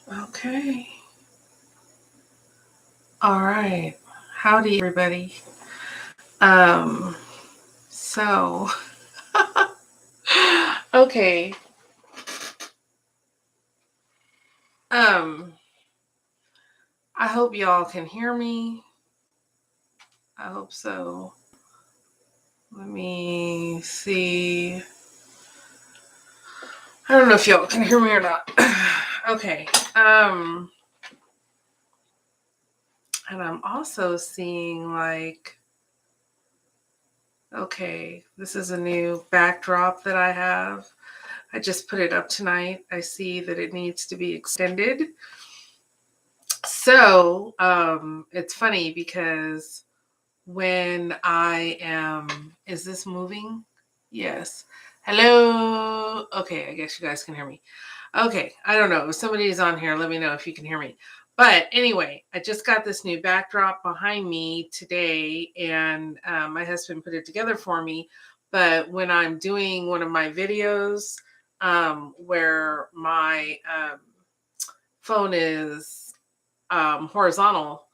Okay. All right. Howdy, everybody. Um, so, okay. Um, I hope y'all can hear me. I hope so. Let me see. I don't know if y'all can hear me or not. Okay. And I'm also seeing okay, this is a new backdrop that I have. I just put it up tonight. I see that it needs to be extended. So it's funny because when I am, is this moving? Yes. Hello. Okay, I guess you guys can hear me. Okay, I don't know. If somebody's on here, let me know if you can hear me. But anyway, I just got this new backdrop behind me today, and my husband put it together for me. But when I'm doing one of my videos where my phone is horizontal,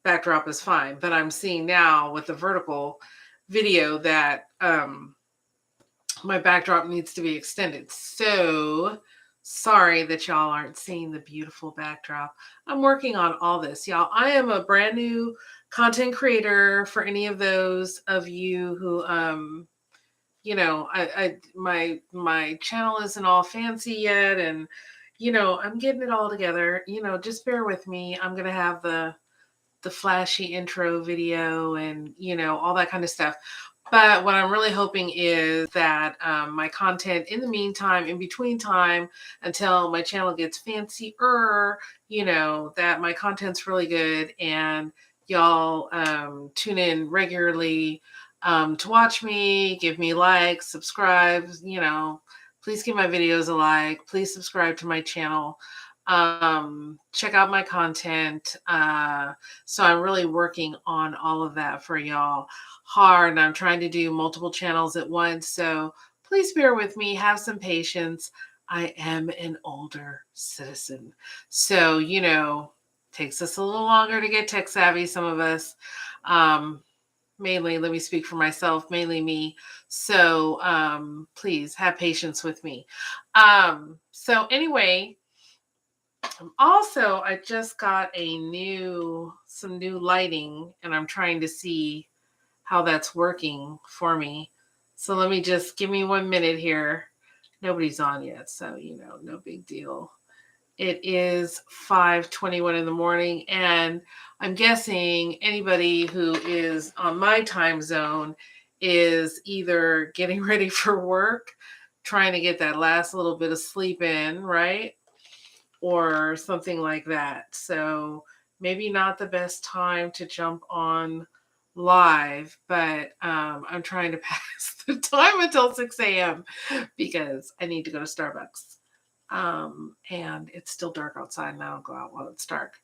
backdrop is fine. But I'm seeing now with the vertical video that my backdrop needs to be extended. So sorry that y'all aren't seeing the beautiful backdrop. I'm working on all this, y'all. I am a brand new content creator for any of those of you who my channel isn't all fancy yet, and I'm getting it all together. Just bear with me. I'm gonna have the flashy intro video and all that kind of stuff. But what I'm really hoping is that my content in the meantime, in between time, until my channel gets fancier, that my content's really good and y'all tune in regularly to watch me, give me likes, subscribe, please give my videos a like, please subscribe to my channel, check out my content. So I'm really working on all of that for y'all hard, and I'm trying to do multiple channels at once. So please bear with me, have some patience. I am an older citizen. So, takes us a little longer to get tech savvy, some of us. Mainly, let me speak for myself, mainly me. So please have patience with me. So anyway, also, I just got some new lighting, and I'm trying to see how that's working for me. So let me just give me 1 minute here. Nobody's on yet, so no big deal. It is 5:21 in the morning, and I'm guessing anybody who is on my time zone is either getting ready for work, trying to get that last little bit of sleep in, right? Or something like that. So maybe not the best time to jump on live, but I'm trying to pass the time until 6 a.m. because I need to go to Starbucks. And it's still dark outside, and I don't go out while it's dark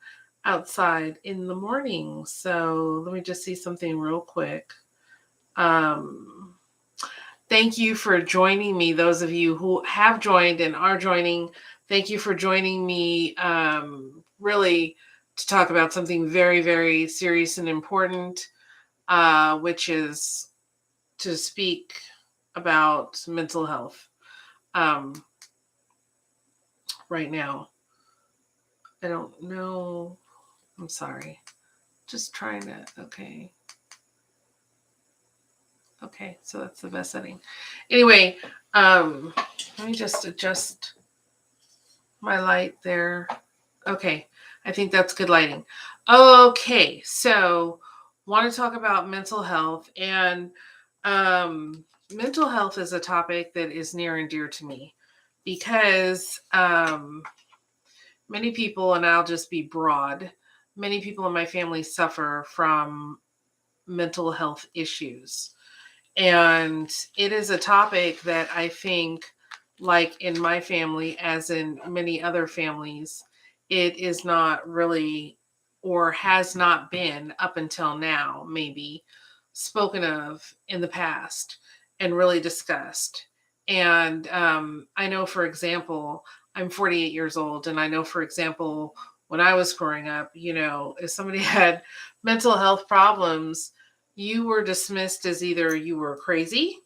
outside in the morning. So let me just see something real quick. Um, Thank you for joining me. Those of you who have joined and are joining, thank you for joining me. Really, to talk about something very, very serious and important, which is to speak about mental health. Um, right now, I don't know. I'm sorry. Just trying to. Okay. Okay. So that's the best setting. Anyway, let me just adjust my light there. Okay, I think that's good lighting. Okay, so want to talk about mental health, and mental health is a topic that is near and dear to me because many people, and I'll just be broad, many people in my family suffer from mental health issues. And it is a topic that I think, like in my family, as in many other families, it is not really, or has not been up until now, maybe spoken of in the past and really discussed. And I know, for example, I'm 48 years old, and I know, for example, when I was growing up, if somebody had mental health problems, you were dismissed as either you were crazy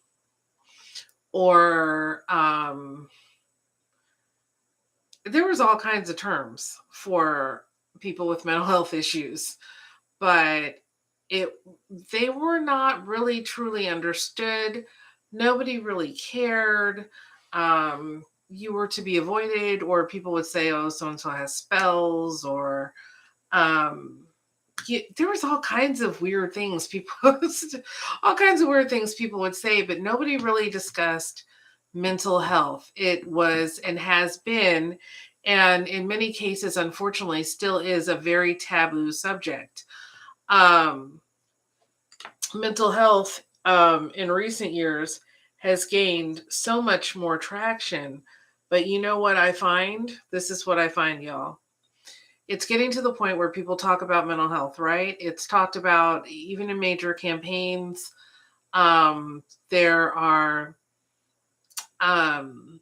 or there was all kinds of terms for people with mental health issues, but it they were not really truly understood. Nobody really cared. You were to be avoided, or people would say, "Oh, so and so has spells," or um, there was all kinds of weird things people, all kinds of weird things people would say, but nobody really discussed mental health. It was and has been, and in many cases, unfortunately, still is a very taboo subject. Um, Mental health in recent years has gained so much more traction. But you know what I find? This is what I find, y'all. It's getting to the point where people talk about mental health, right? It's talked about even in major campaigns. There are um,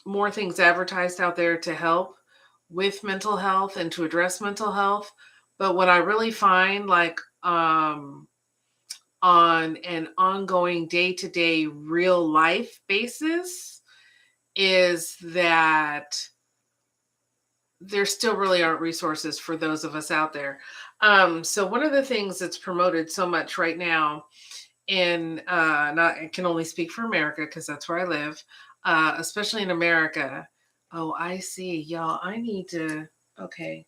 more things advertised out there to help with mental health and to address mental health. But what I really find, like, on an ongoing day to day real life basis, is that there still really aren't resources for those of us out there. So one of the things that's promoted so much right now in not I can only speak for America because that's where I live, especially in America. Oh, I see, y'all. I need to. Okay,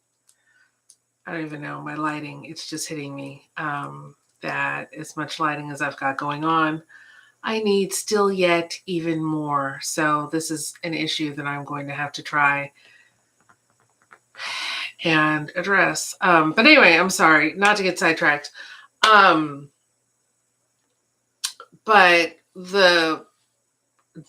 I don't even know my lighting. It's just hitting me. That as much lighting as I've got going on, I need still yet even more. So this is an issue that I'm going to have to try and address. But anyway, I'm sorry, not to get sidetracked. Um, but the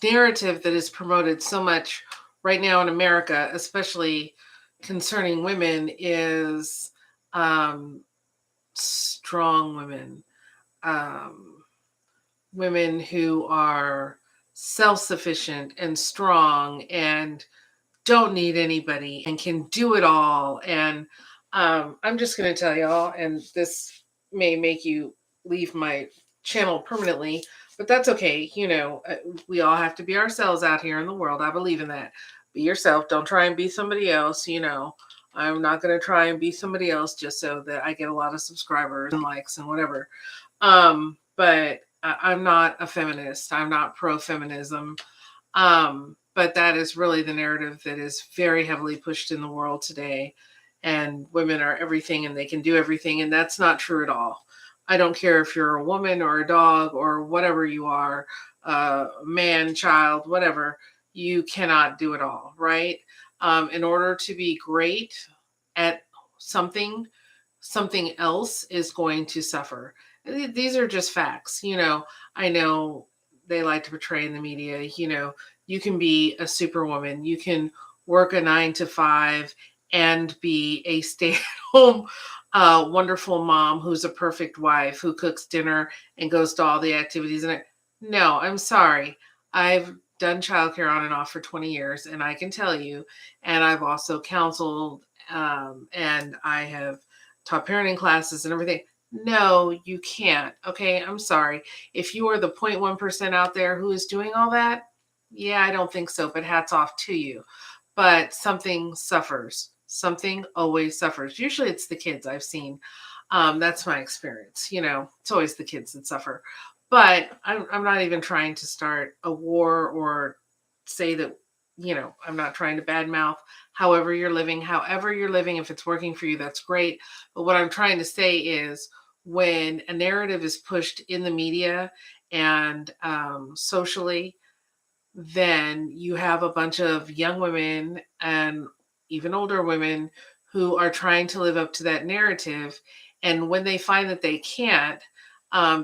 narrative that is promoted so much right now in America, especially concerning women, is strong women, um, women who are self sufficient and strong and don't need anybody and can do it all. And I'm just going to tell y'all, and this may make you leave my channel permanently, but that's okay. We all have to be ourselves out here in the world. I believe in that. Be yourself. Don't try and be somebody else. I'm not going to try and be somebody else just so that I get a lot of subscribers and likes and whatever. But I'm not a feminist. I'm not pro feminism. But that is really the narrative that is very heavily pushed in the world today. And women are everything and they can do everything. And that's not true at all. I don't care if you're a woman or a dog or whatever you are, man, child, whatever, you cannot do it all, right? In order to be great at something, something else is going to suffer. These are just facts. I know they like to portray in the media, you can be a superwoman, you can work a 9 to 5 and be a stay-at-home wonderful mom who's a perfect wife who cooks dinner and goes to all the activities. And no, I'm sorry. I've done childcare on and off for 20 years, and I can tell you, and I've also counseled, and I have taught parenting classes and everything. No, you can't. Okay, I'm sorry. If you are the 0.1% out there who is doing all that, yeah, I don't think so, but hats off to you. But something suffers. Something always suffers. Usually it's the kids I've seen. That's my experience. It's always the kids that suffer. But I'm not even trying to start a war or say that, I'm not trying to badmouth however you're living, if it's working for you, that's great. But what I'm trying to say is when a narrative is pushed in the media and socially, then you have a bunch of young women and even older women who are trying to live up to that narrative. And when they find that they can't,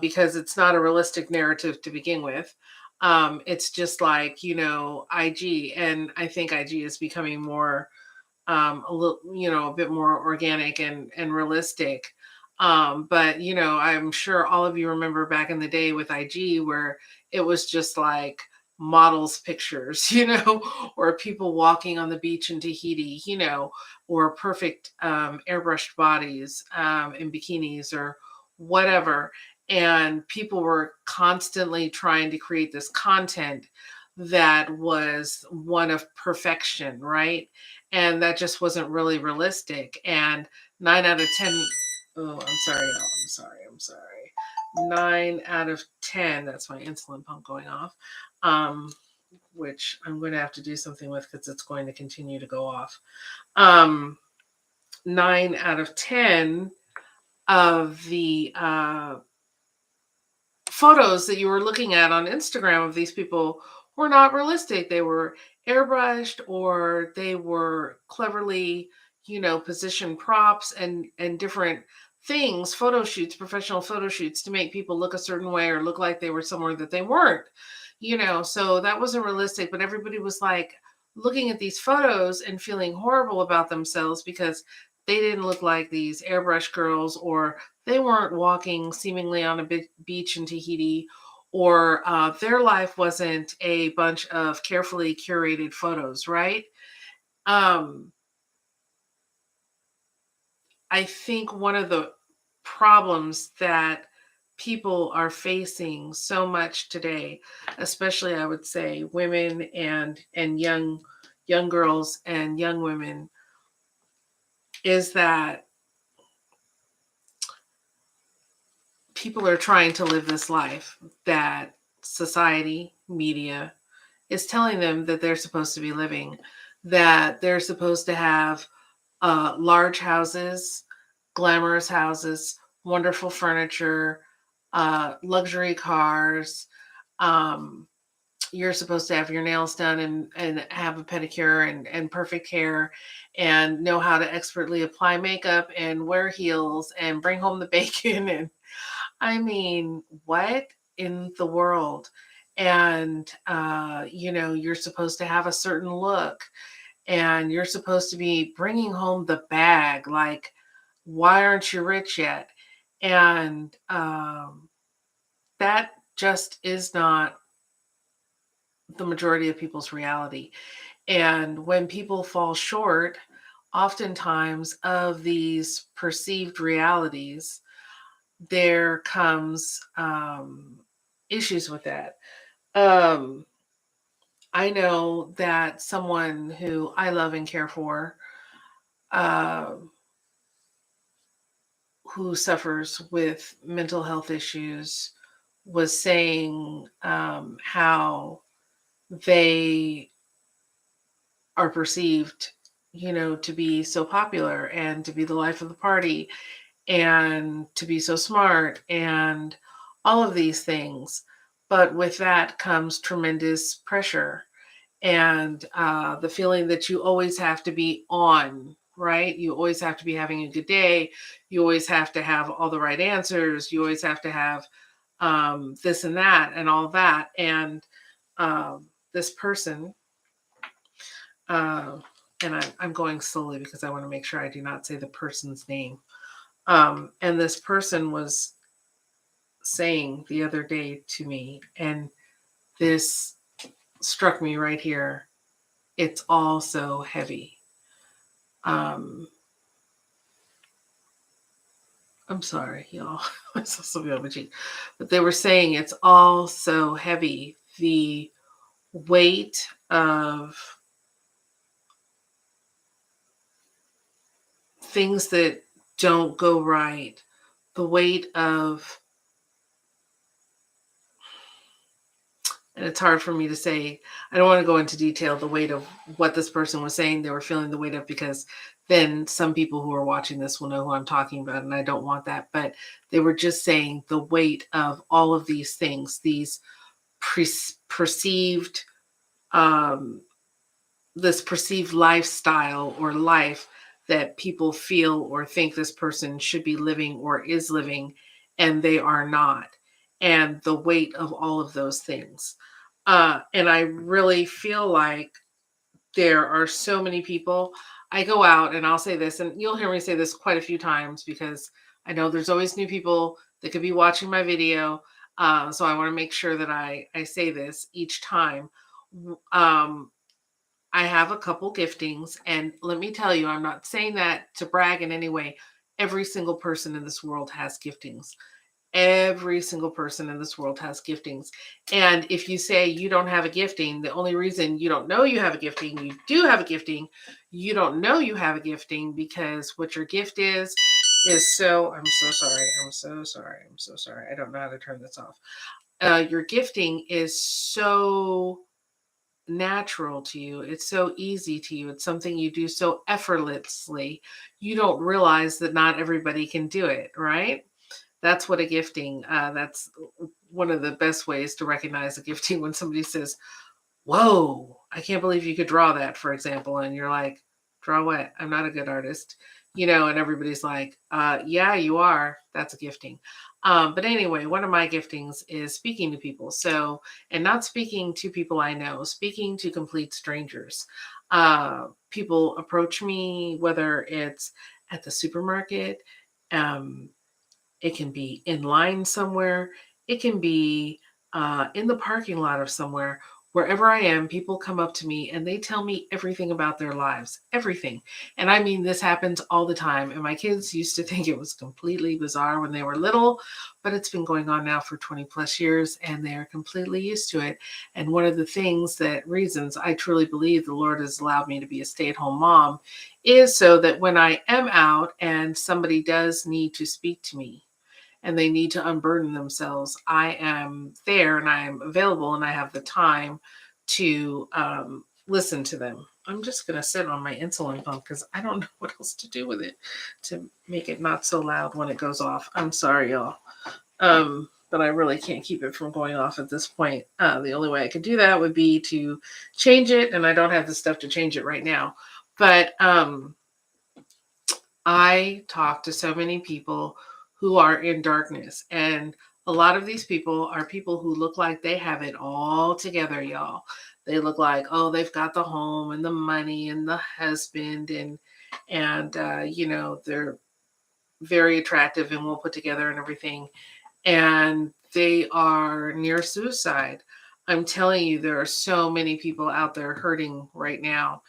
because it's not a realistic narrative to begin with, it's just like, IG. And I think IG is becoming more, a little, a bit more organic and realistic. But, I'm sure all of you remember back in the day with IG where it was just like models pictures, or people walking on the beach in Tahiti, or perfect airbrushed bodies in bikinis or whatever. And people were constantly trying to create this content that was one of perfection, right? And that just wasn't really realistic. And 9 out of 10, oh, I'm sorry, y'all. I'm sorry. 9 out of 10, that's my insulin pump going off, um, which I'm going to have to do something with because it's going to continue to go off. 9 out of 10 of the photos that you were looking at on Instagram of these people were not realistic. They were airbrushed, or they were cleverly, positioned props and different things, photo shoots, professional photo shoots to make people look a certain way or look like they were somewhere that they weren't. So that wasn't realistic, but everybody was like looking at these photos and feeling horrible about themselves because they didn't look like these airbrush girls, or they weren't walking seemingly on a beach in Tahiti, or their life wasn't a bunch of carefully curated photos, right? Um, I think one of the problems that people are facing so much today, especially I would say women and young girls and young women, is that people are trying to live this life that society, media is telling them that they're supposed to be living, that they're supposed to have large houses, glamorous houses, wonderful furniture, luxury cars. Um, you're supposed to have your nails done and have a pedicure and perfect hair and know how to expertly apply makeup and wear heels and bring home the bacon. And I mean, what in the world? And, you're supposed to have a certain look, and you're supposed to be bringing home the bag. Like, why aren't you rich yet? And that just is not the majority of people's reality. And when people fall short, oftentimes, of these perceived realities, there comes issues with that. Um, I know that someone who I love and care for, uh, who suffers with mental health issues, was saying how they are perceived, to be so popular and to be the life of the party and to be so smart and all of these things. But with that comes tremendous pressure and the feeling that you always have to be on, right? You always have to be having a good day. You always have to have all the right answers. You always have to have this and that and all that. And this person, uh, and I'm going slowly because I want to make sure I do not say the person's name. And this person was saying the other day to me, and this struck me right here. It's all so heavy. Um, I'm sorry, y'all. I saw something on my cheek. But they were saying it's all so heavy. The weight of things that don't go right, the weight of, and it's hard for me to say, I don't want to go into detail the weight of what this person was saying they were feeling the weight of, because then some people who are watching this will know who I'm talking about, and I don't want that. But they were just saying the weight of all of these things, these perceived, um, this perceived lifestyle or life that people feel or think this person should be living or is living, and they are not. And the weight of all of those things. And I really feel like there are so many people. I go out and I'll say this, and you'll hear me say this quite a few times because I know there's always new people that could be watching my video. So I want to make sure that I say this each time. Um, I have a couple giftings, and let me tell you, I'm not saying that to brag in any way. Every single person in this world has giftings. Every single person in this world has giftings. And if you say you don't have a gifting, the only reason you don't know you have a gifting, you do have a gifting, you don't know you have a gifting because what your gift is so, I'm so sorry. I'm so sorry. I'm so sorry. I don't know how to turn this off. Your gifting is so natural to you. It's so easy to you. It's something you do so effortlessly. You don't realize that not everybody can do it, right? That's what a gifting, that's one of the best ways to recognize a gifting when somebody says, whoa, I can't believe you could draw that, for example. And you're like, draw what? I'm not a good artist. And everybody's like, yeah, you are. That's a gifting. But anyway, one of my giftings is speaking to people. So, and not speaking to people I know, speaking to complete strangers. People approach me, whether it's at the supermarket, um, it can be in line somewhere. It can be in the parking lot of somewhere. Wherever I am, people come up to me and they tell me everything about their lives, everything. And I mean, this happens all the time. And my kids used to think it was completely bizarre when they were little, but it's been going on now for 20 plus years and they're completely used to it. And one of the reasons I truly believe the Lord has allowed me to be a stay at home mom is so that when I am out and somebody does need to speak to me, and they need to unburden themselves, I am there and I am available and I have the time to listen to them. I'm just going to sit on my insulin pump because I don't know what else to do with it to make it not so loud when it goes off. I'm sorry, y'all. But I really can't keep it from going off at this point. The only way I could do that would be to change it, and I don't have the stuff to change it right now. But I talk to so many people who are in darkness. And a lot of these people are people who look like they have it all together, y'all. They look like, oh, they've got the home and the money and the husband and they're very attractive and well put together and everything. And they are near suicide. I'm telling you, there are so many people out there hurting right now.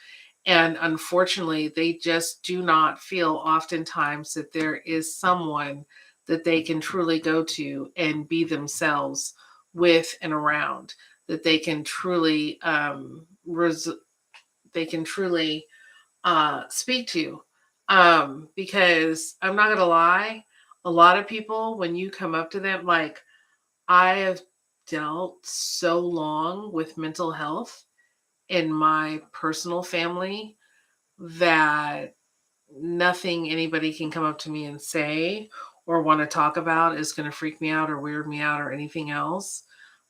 And unfortunately, they just do not feel oftentimes that there is someone that they can truly go to and be themselves with and around, that they can truly speak to. Because I'm not gonna lie, a lot of people, when you come up to them, like I have dealt so long with mental health in my personal family that nothing anybody can come up to me and say or want to talk about is going to freak me out or weird me out or anything else.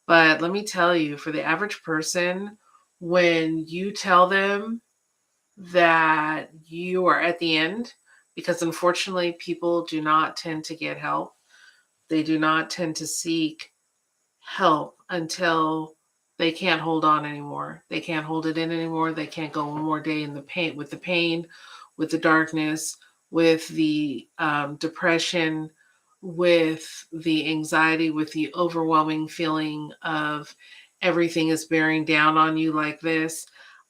But let me tell you, for the average person, when you tell them that you are at the end, because unfortunately, people do not tend to get help, they do not tend to seek help until they can't hold on anymore. They can't hold it in anymore. They can't go one more day in the pain, with the darkness, with the depression, with the anxiety, with the overwhelming feeling of everything is bearing down on you like this.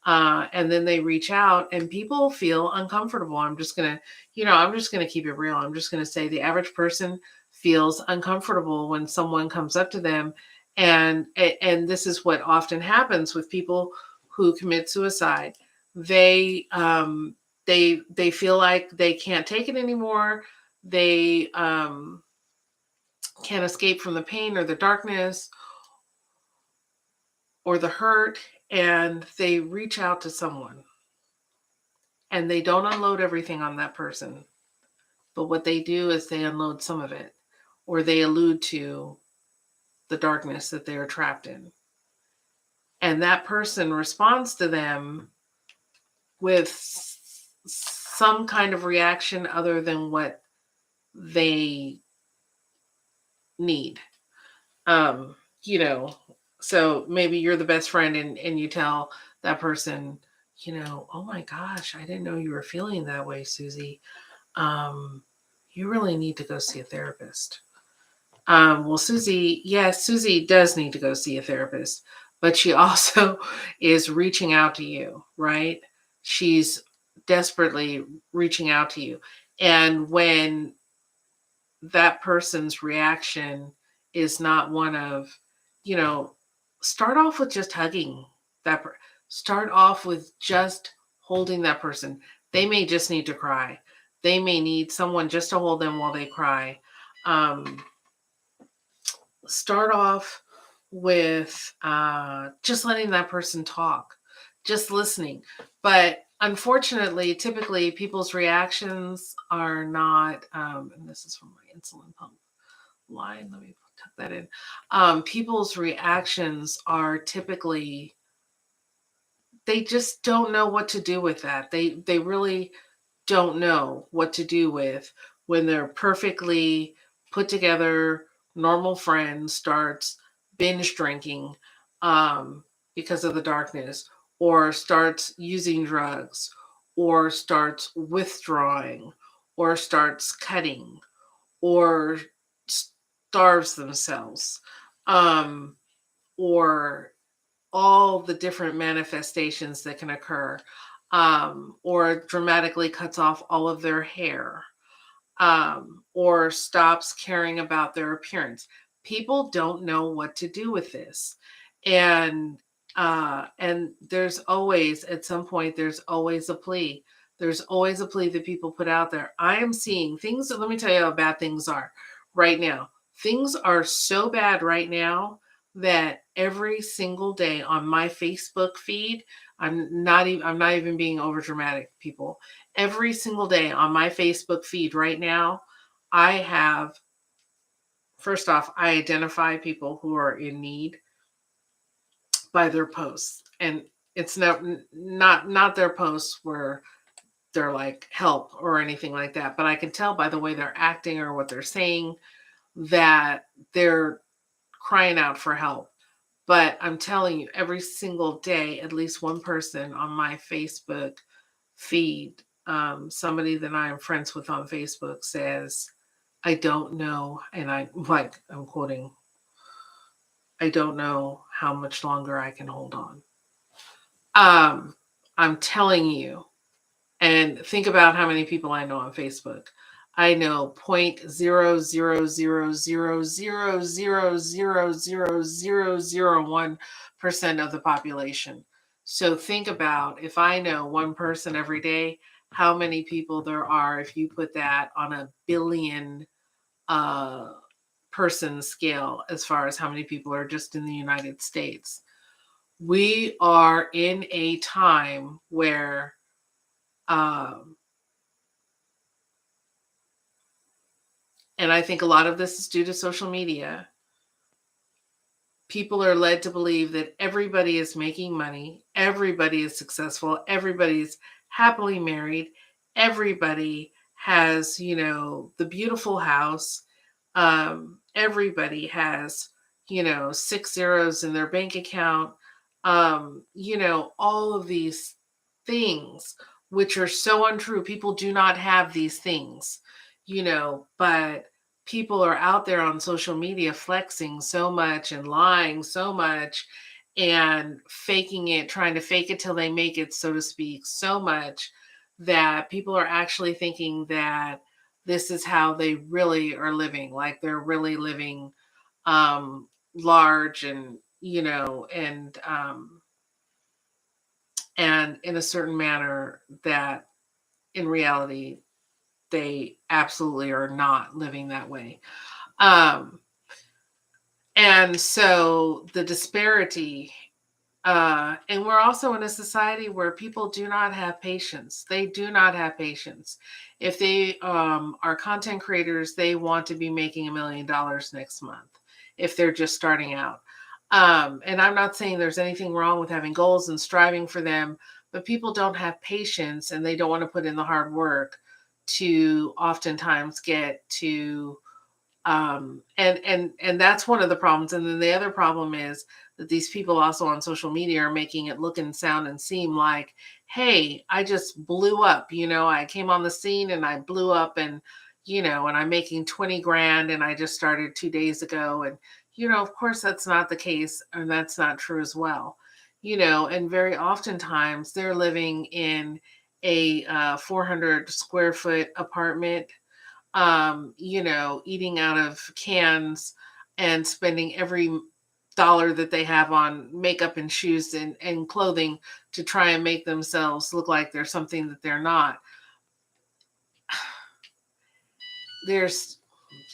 And then they reach out and people feel uncomfortable. I'm just gonna keep it real. I'm just gonna say the average person feels uncomfortable when someone comes up to them, and this is what often happens with people who commit suicide. They um they they feel like they can't take it anymore. They can't escape from the pain or the darkness or the hurt, and they reach out to someone, and they don't unload everything on that person, but what they do is they unload some of it, or they allude to the darkness that they are trapped in. And that person responds to them with some kind of reaction other than what they need. Um, you know, so maybe you're the best friend and you tell that person, oh my gosh, I didn't know you were feeling that way, Susie. Um, you really need to go see a therapist. Well, Susie, yes, Susie does need to go see a therapist, but she also is reaching out to you, right? She's desperately reaching out to you. And when that person's reaction is not one of, you know, start off with just hugging that start off with just holding that person. They may just need to cry. They may need someone just to hold them while they cry. Um, Start off with just letting that person talk, just listening. But unfortunately, typically people's reactions are not, and this is from my insulin pump line. Let me tuck that in. People's reactions are typically, they just don't know what to do with that. They really don't know what to do with when their perfectly put together normal friend starts binge drinking um, because of the darkness, or starts using drugs, or starts withdrawing, or starts cutting, or starves themselves, um, or all the different manifestations that can occur, or dramatically cuts off all of their hair, or stops caring about their appearance. People don't know what to do with this, and there's always, at some point, there's always a plea. There's always a plea that people put out there. I am seeing things. Let me tell you how bad things are right now. Things are so bad right now that every single day on my Facebook feed, I'm not even being over dramatic, people. Every single day on my Facebook feed right now, I have, first off, I identify people who are in need by their posts. And it's not their posts where they're like help or anything like that, but I can tell by the way they're acting or what they're saying that they're crying out for help. But I'm telling you, every single day, at least one person on my Facebook feed, somebody that I am friends with on Facebook says, I don't know. And I'm quoting, I don't know how much longer I can hold on. I'm telling you, and think about how many people I know on Facebook. I know 0.0000000001% of the population. So think about, if I know one person every day, how many people there are if you put that on a billion uh, person scale, as far as how many people are just in the United States. We are in a time where um, and I think a lot of this is due to social media. People are led to believe that everybody is making money, everybody is successful, everybody's happily married, everybody has, the beautiful house, everybody has, six zeros in their bank account, all of these things, which are so untrue. People do not have these things, but people are out there on social media flexing so much and lying so much and faking it, trying to fake it till they make it, so to speak, so much that people are actually thinking that this is how they really are living, like they're really living large and and in a certain manner that in reality they absolutely are not living that way. Um, and so the disparity, and we're also in a society where people do not have patience. They do not have patience. If they are content creators, they want to be making $1 million next month if they're just starting out. And I'm not saying there's anything wrong with having goals and striving for them, but people don't have patience and they don't want to put in the hard work to oftentimes get to and that's one of the problems. And then the other problem is that these people also on social media are making it look and sound and seem like, hey, I just blew up, I came on the scene and I blew up, and and I'm making 20 grand and I just started 2 days ago. And, of course, that's not the case. And that's not true as well. And very oftentimes they're living in a 400 square foot apartment, eating out of cans and spending every dollar that they have on makeup and shoes and clothing to try and make themselves look like they're something that they're not. There's,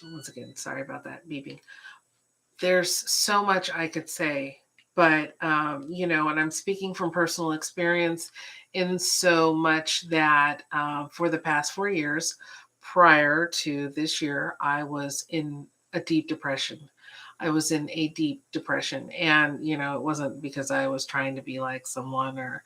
once again, sorry about that beeping. There's so much I could say, but, and I'm speaking from personal experience in so much that for the past 4 years prior to this year, I was in a deep depression. I was in a deep depression. And, it wasn't because I was trying to be like someone or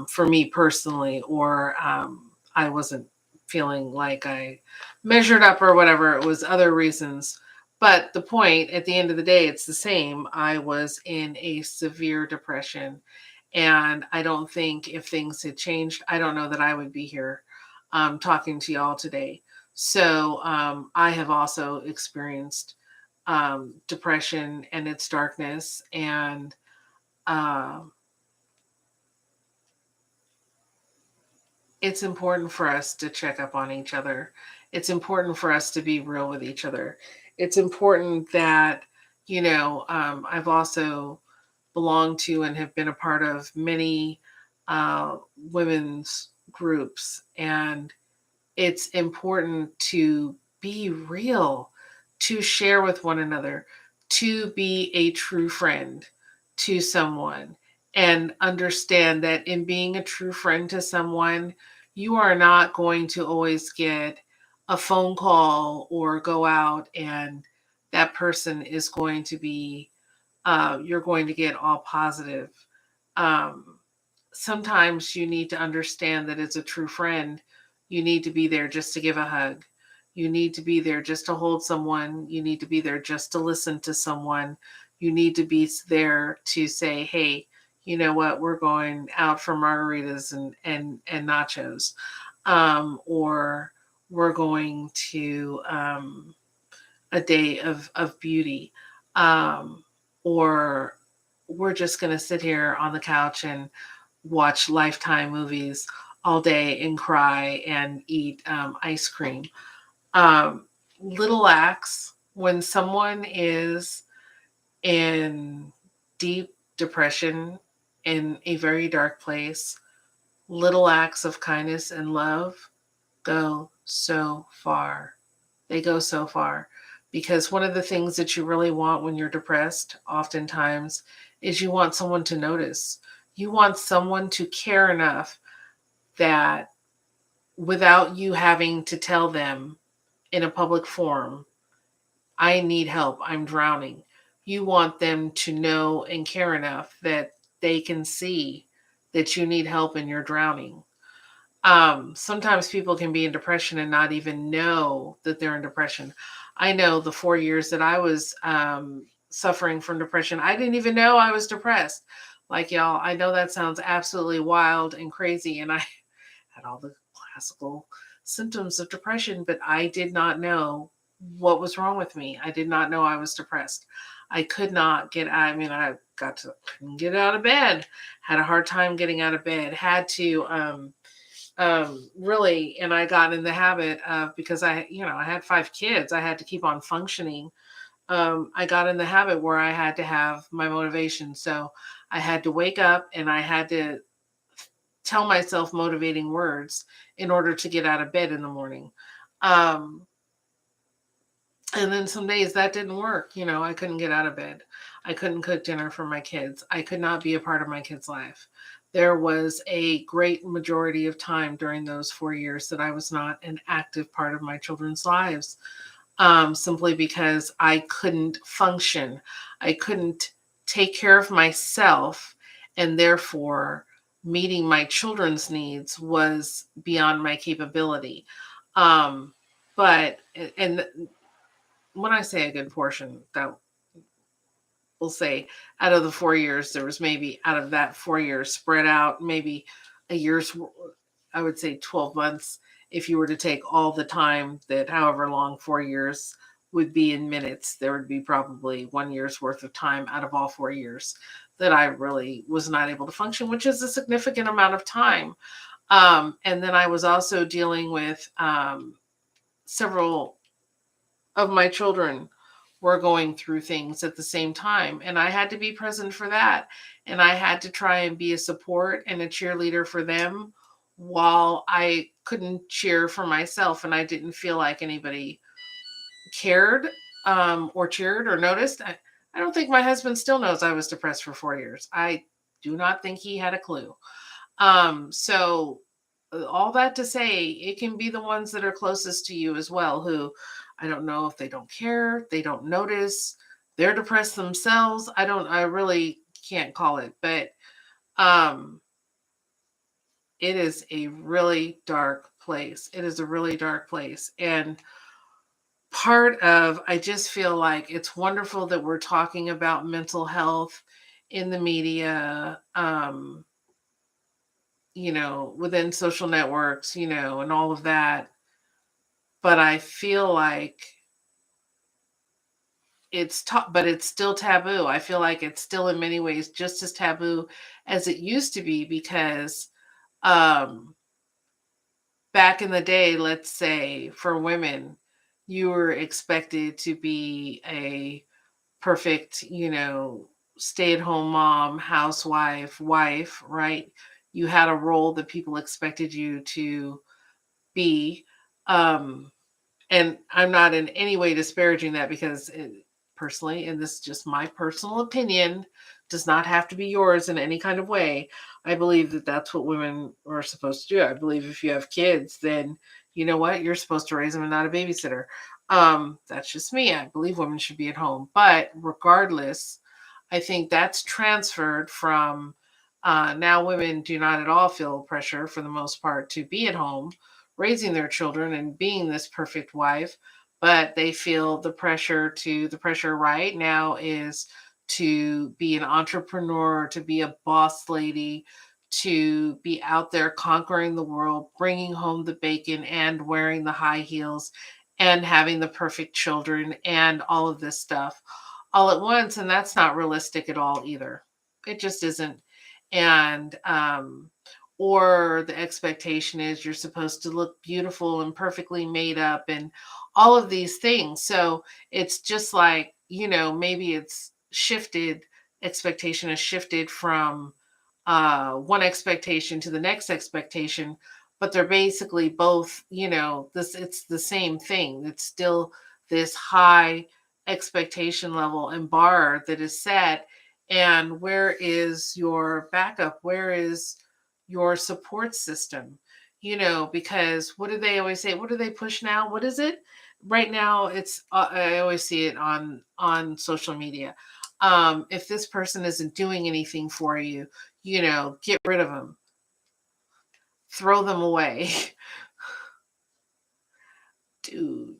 for me personally, or I wasn't feeling like I measured up or whatever. It was other reasons. But the point at the end of the day, it's the same. I was in a severe depression. And I don't think if things had changed, I don't know that I would be here talking to y'all today. So I have also experienced depression and its darkness. And uh, it's important for us to check up on each other. It's important for us to be real with each other. It's important that, I've also belonged to and have been a part of many women's groups. And it's important to be real, to share with one another, to be a true friend to someone, and understand that in being a true friend to someone, you are not going to always get a phone call or go out and that person is going to be, you're going to get all positive. Um, Sometimes you need to understand that as a true friend, you need to be there just to give a hug. You need to be there just to hold someone. You need to be there just to listen to someone. You need to be there to say, "Hey, you know what? We're going out for margaritas and nachos, or we're going to a day of beauty, um, or we're just going to sit here on the couch and watch Lifetime movies all day and cry and eat ice cream." Um, Little acts when someone is in deep depression, in a very dark place, little acts of kindness and love go so far. They go so far, because one of the things that you really want when you're depressed, oftentimes, is you want someone to notice. You want someone to care enough that without you having to tell them in a public forum, "I need help, I'm drowning." You want them to know and care enough that they can see that you need help and you're drowning. Sometimes people can be in depression and not even know that they're in depression. I know the 4 years that I was suffering from depression, I didn't even know I was depressed. Like, y'all, I know that sounds absolutely wild and crazy, and I had all the classical symptoms of depression, but I did not know what was wrong with me. I did not know I was depressed. I could not get, I mean, I couldn't get out of bed, had a hard time getting out of bed, had to, really, and I got in the habit of, because I had 5 kids, I had to keep on functioning. I got in the habit where I had to have my motivation. So I had to wake up and I had to tell myself motivating words in order to get out of bed in the morning. Um, and then some days that didn't work. I couldn't get out of bed. I couldn't cook dinner for my kids. I could not be a part of my kids' life. There was a great majority of time during those 4 years that I was not an active part of my children's lives, simply because I couldn't function. I couldn't take care of myself, and therefore, meeting my children's needs was beyond my capability. Um, but, and when I say a good portion, that we'll say out of the 4 years, there was maybe out of that 4 years spread out, maybe a year's, I would say 12 months if you were to take all the time that however long 4 years would be in minutes, there would be probably 1 year's worth of time out of all 4 years that I really was not able to function, which is a significant amount of time. And then I was also dealing with several of my children were going through things at the same time. And I had to be present for that. And I had to try and be a support and a cheerleader for them while I couldn't cheer for myself. And I didn't feel like anybody cared or cheered or noticed. I don't think my husband still knows I was depressed for 4 years. I do not think he had a clue. So all that to say, it can be the ones that are closest to you as well, who I don't know if they don't care, they don't notice, they're depressed themselves. I really can't call it, but um, it is a really dark place. It is a really dark place. And part of, I just feel like it's wonderful that we're talking about mental health in the media. Within social networks, and all of that. But I feel like but it's still taboo. I feel like it's still in many ways just as taboo as it used to be because um, back in the day, let's say for women, you were expected to be a perfect, stay at home mom, housewife, wife, right? You had a role that people expected you to be. Um, and I'm not in any way disparaging that because personally, and this is just my personal opinion, does not have to be yours in any kind of way. I believe that that's what women are supposed to do. I believe if you have kids, then you know what? You're supposed to raise them and not a babysitter. That's just me. I believe women should be at home. But regardless, I think that's transferred from now women do not at all feel pressure for the most part to be at home raising their children and being this perfect wife, but they feel the pressure right now is to be an entrepreneur, to be a boss lady, to be out there conquering the world, bringing home the bacon and wearing the high heels and having the perfect children and all of this stuff all at once. And that's not realistic at all either. It just isn't. And or the expectation is you're supposed to look beautiful and perfectly made up and all of these things. So it's just like, maybe it's shifted, expectation is shifted from one expectation to the next expectation, but they're basically both, it's the same thing. It's still this high expectation level and bar that is set. And where is your backup? Where is your support system? Because what do they always say? What do they push now? What is it? Right now, it's I always see it on social media. If this person isn't doing anything for you, get rid of them, throw them away. Dude,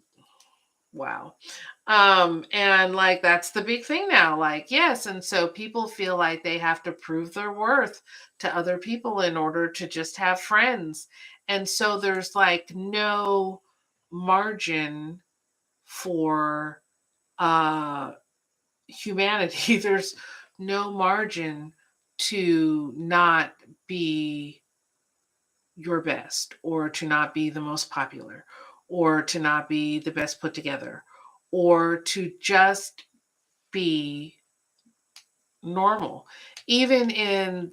wow. And like that's the big thing now. Like, yes, and so people feel like they have to prove their worth to other people in order to just have friends. And so there's like no margin for uh humanity. There's no margin to not be your best or to not be the most popular or to not be the best put together or to just be normal. Even in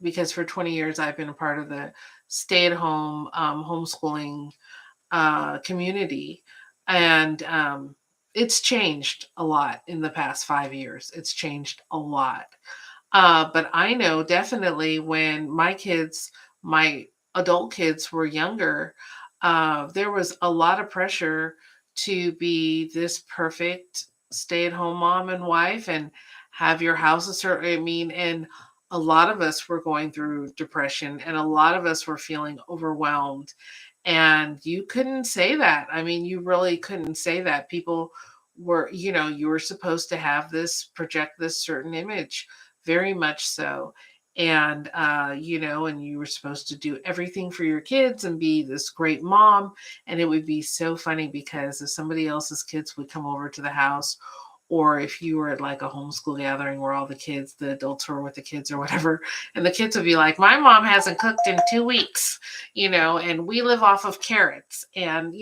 because for 20 years I've been a part of the stay at home homeschooling community. And it's changed a lot in the past 5 years. It's changed a lot. But I know definitely when my adult kids were younger, there was a lot of pressure to be this perfect stay at home mom and wife and have your house a certain, I mean, and a lot of us were going through depression and a lot of us were feeling overwhelmed. And you couldn't say that. I mean, you really couldn't say that. People were, you were supposed to have this, project this certain image very much so. and and you were supposed to do everything for your kids and be this great mom. And it would be so funny because if somebody else's kids would come over to the house, or if you were at like a homeschool gathering where all the kids, the adults were with the kids or whatever, and the kids would be like, my mom hasn't cooked in 2 weeks, and we live off of carrots, and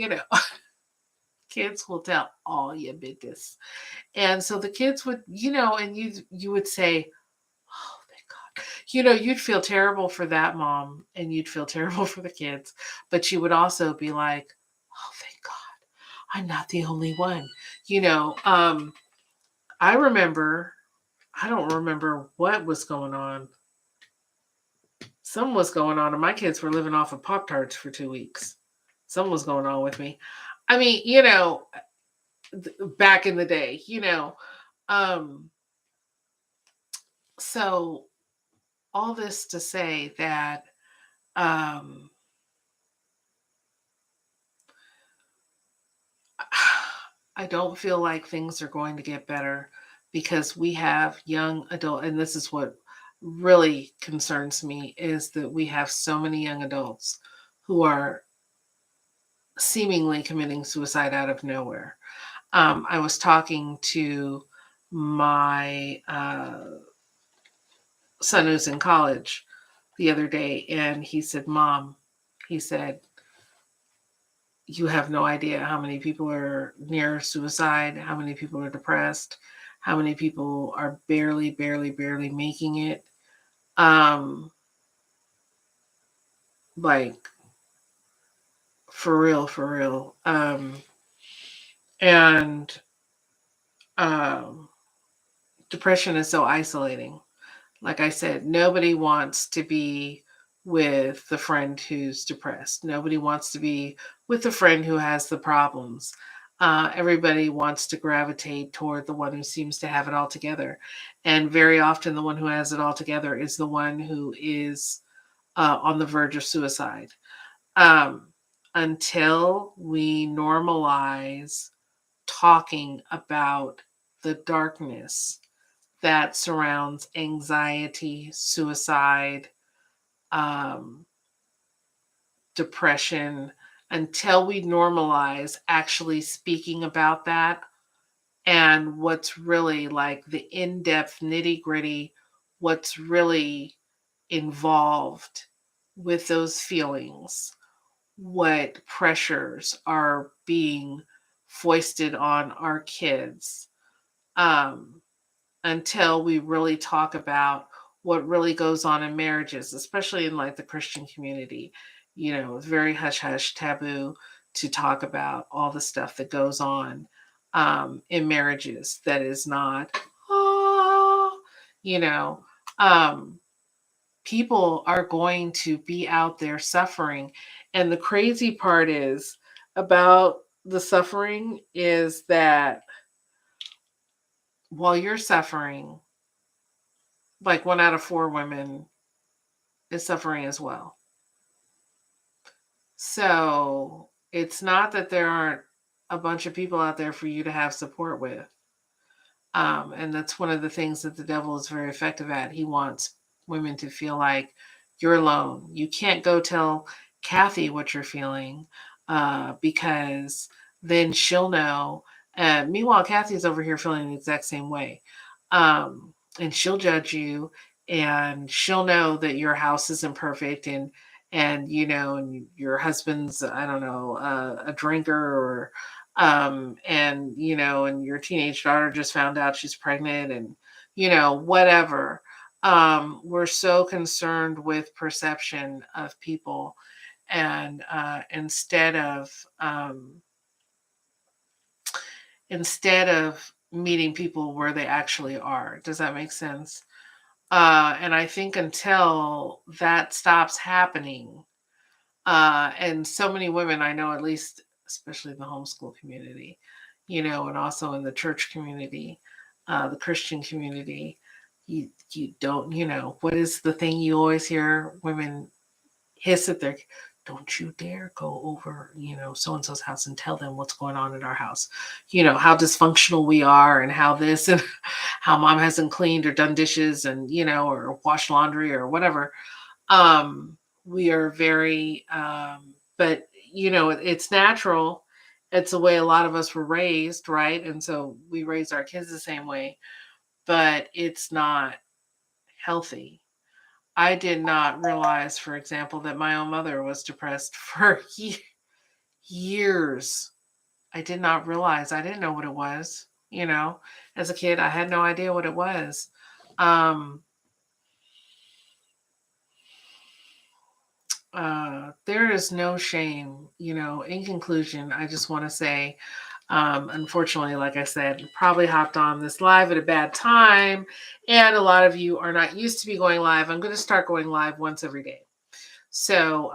kids will tell all your business. And so the kids would, and you would say, oh, thank God. You'd feel terrible for that mom and you'd feel terrible for the kids, but you would also be like, oh, thank God, I'm not the only one. I remember, I don't remember what was going on. Something was going on, and my kids were living off of Pop Tarts for 2 weeks. Something was going on with me. I mean, back in the day, um, so all this to say that um, I don't feel like things are going to get better because we have young adult, and this is what really concerns me, is that we have so many young adults who are seemingly committing suicide out of nowhere. I was talking to my son who's in college the other day, and he said, Mom, he said, you have no idea how many people are near suicide, how many people are depressed, how many people are barely, barely, barely making it. Like, for real, for real. And depression is so isolating. Like I said, nobody wants to be with the friend who's depressed. Nobody wants to be with the friend who has the problems. Everybody wants to gravitate toward the one who seems to have it all together. And very often, the one who has it all together is the one who is on the verge of suicide. Um, until we normalize talking about the darkness that surrounds anxiety, suicide, um, depression, until we normalize actually speaking about that and what's really like the in depth nitty gritty, what's really involved with those feelings, what pressures are being foisted on our kids. Um, until we really talk about what really goes on in marriages, especially in like the Christian community. It's very hush hush taboo to talk about all the stuff that goes on in marriages that is not, oh, you know, um, people are going to be out there suffering. And the crazy part is about the suffering is that while you're suffering, like 1 out of 4 women is suffering as well. So it's not that there aren't a bunch of people out there for you to have support with. And that's one of the things that the devil is very effective at. He wants women to feel like you're alone. You can't go tell Kathy what you're feeling because then she'll know. Meanwhile, Kathy's over here feeling the exact same way. And she'll judge you, and she'll know that your house isn't perfect, and your husband's, I don't know, a drinker, or and your teenage daughter just found out she's pregnant, and whatever. We're so concerned with perception of people, and instead of meeting people where they actually are. Does that make sense? And I think until that stops happening, and so many women I know, at least, especially in the homeschool community, and also in the church community, the Christian community, you don't, what is the thing you always hear women hiss at their, don't you dare go over, so and so's house and tell them what's going on at our house. How dysfunctional we are and how this and how mom hasn't cleaned or done dishes and, or washed laundry or whatever. We are very, but, it's natural. It's the way a lot of us were raised, right? And so we raise our kids the same way, but it's not healthy. I did not realize, for example, that my own mother was depressed for years. I did not realize. I didn't know what it was. As a kid, I had no idea what it was. Um, there is no shame. In conclusion, I just want to say, unfortunately, like I said, probably hopped on this live at a bad time, and a lot of you are not used to me going live. I'm going to start going live once every day. So,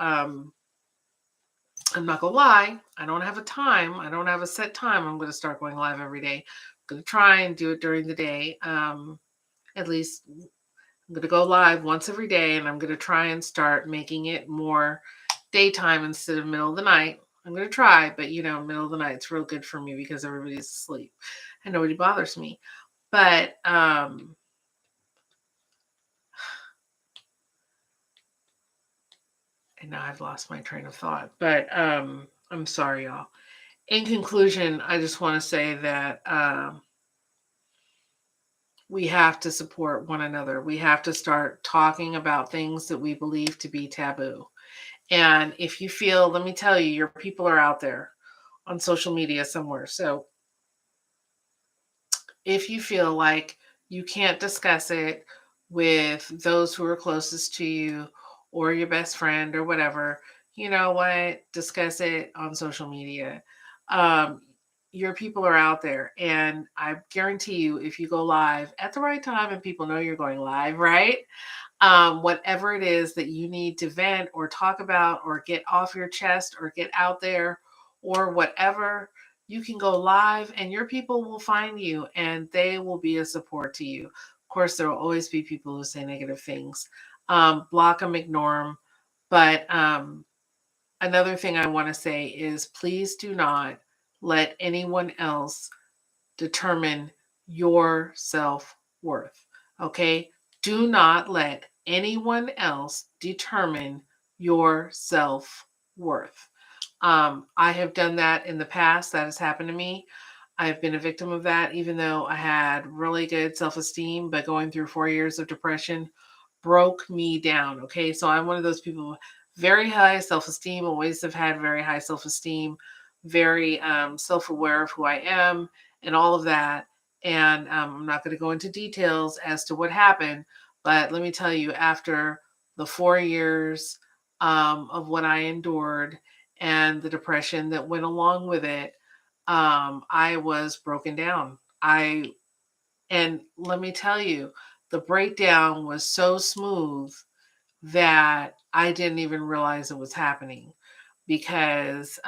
I'm not gonna lie, I don't have a time. I don't have a set time. I'm gonna start going live every day. I'm gonna try and do it during the day. At least I'm gonna go live once every day, and I'm gonna try and start making it more daytime instead of middle of the night. I'm gonna try, but middle of the night's real good for me because everybody's asleep and nobody bothers me. But and now I've lost my train of thought. But I'm sorry, y'all. In conclusion, I just want to say that we have to support one another. We have to start talking about things that we believe to be taboo. And if you feel, let me tell you, your people are out there on social media somewhere. So if you feel like you can't discuss it with those who are closest to you or your best friend or whatever, you know what? Discuss it on social media. Um, your people are out there, and I guarantee you, if you go live at the right time and people know you're going live, right? Whatever it is that you need to vent or talk about or get off your chest or get out there or whatever, you can go live and your people will find you and they will be a support to you. Of course, there will always be people who say negative things. Block them, ignore them. But another thing I want to say is please do not let anyone else determine your self worth. Okay? Do not let anyone else determine your self worth. I have done that in the past. That has happened to me. I've been a victim of that, even though I had really good self esteem, but going through 4 years of depression broke me down. Okay. So I'm one of those people, very high self esteem, always have had very high self esteem, very self aware of who I am and all of that. And I'm not going to go into details as to what happened, but let me tell you, after the 4 years of what I endured and the depression that went along with it, I was broken down. And let me tell you, the breakdown was so smooth that I didn't even realize it was happening because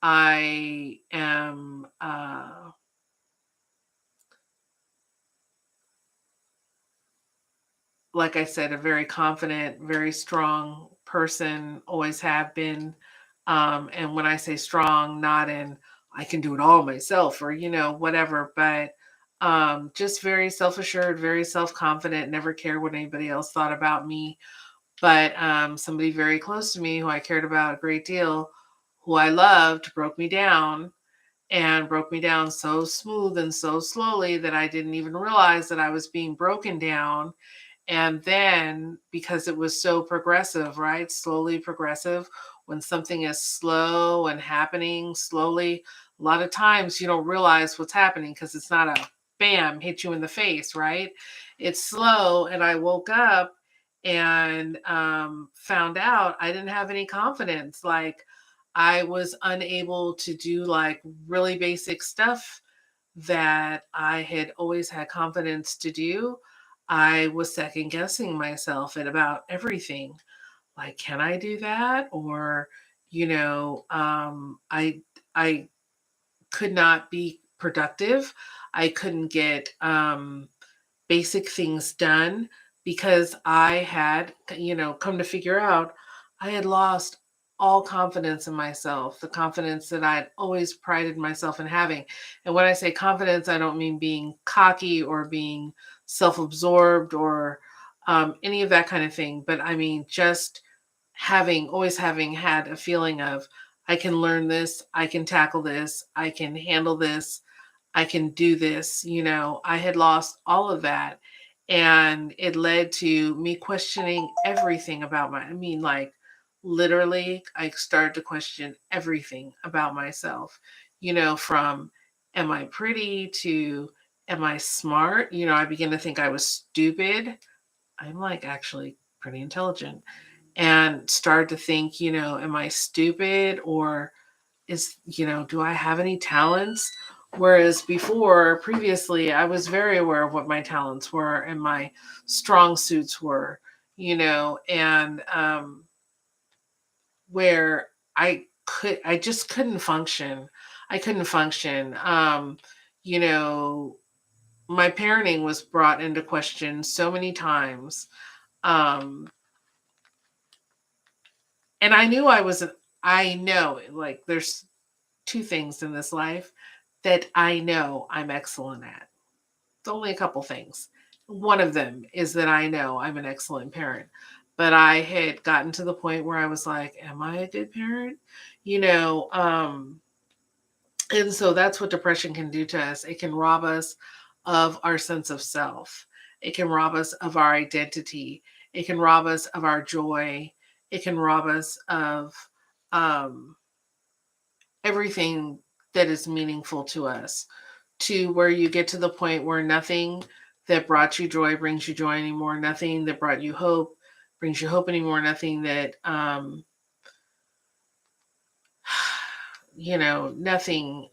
I am, like I said, a very confident, very strong person, always have been. And when I say strong, not in I can do it all myself or, whatever, but just very self assured, very self confident, never cared what anybody else thought about me. But somebody very close to me who I cared about a great deal, who I loved, broke me down and broke me down so smooth and so slowly that I didn't even realize that I was being broken down. And then because it was so progressive, right? Slowly progressive. When something is slow and happening slowly, a lot of times you don't realize what's happening because it's not a bam, hit you in the face, right? It's slow. And I woke up and found out I didn't have any confidence. Like I was unable to do like really basic stuff that I had always had confidence to do. I was second guessing myself at about everything. Like, can I do that? Or, I could not be productive. I couldn't get basic things done because I had, come to figure out I had lost all confidence in myself, the confidence that I'd always prided myself in having. And when I say confidence, I don't mean being cocky or being self absorbed or any of that kind of thing, but I mean just always having had a feeling of, I can learn this, I can tackle this, I can handle this, I can do this. I had lost all of that. And it led to me questioning everything about like literally, I started to question everything about myself, from am I pretty to am I smart? I began to think I was stupid. I'm like actually pretty intelligent, and started to think, am I stupid, or do I have any talents? Whereas previously, I was very aware of what my talents were and my strong suits were, and where I just couldn't function. I couldn't function. You know, my parenting was brought into question so many times. Um, and I know, like, there's two things in this life that I know I'm excellent at. It's only a couple things. One of them is that I know I'm an excellent parent. But I had gotten to the point where I was like, am I a good parent? You know, um, and so that's what depression can do to us. It can rob us of our sense of self. It can rob us of our identity. It can rob us of our joy. It can rob us of um, everything that is meaningful to us, to where you get to the point where nothing that brought you joy brings you joy anymore. Nothing that brought you hope brings you hope anymore. Nothing that, nothing,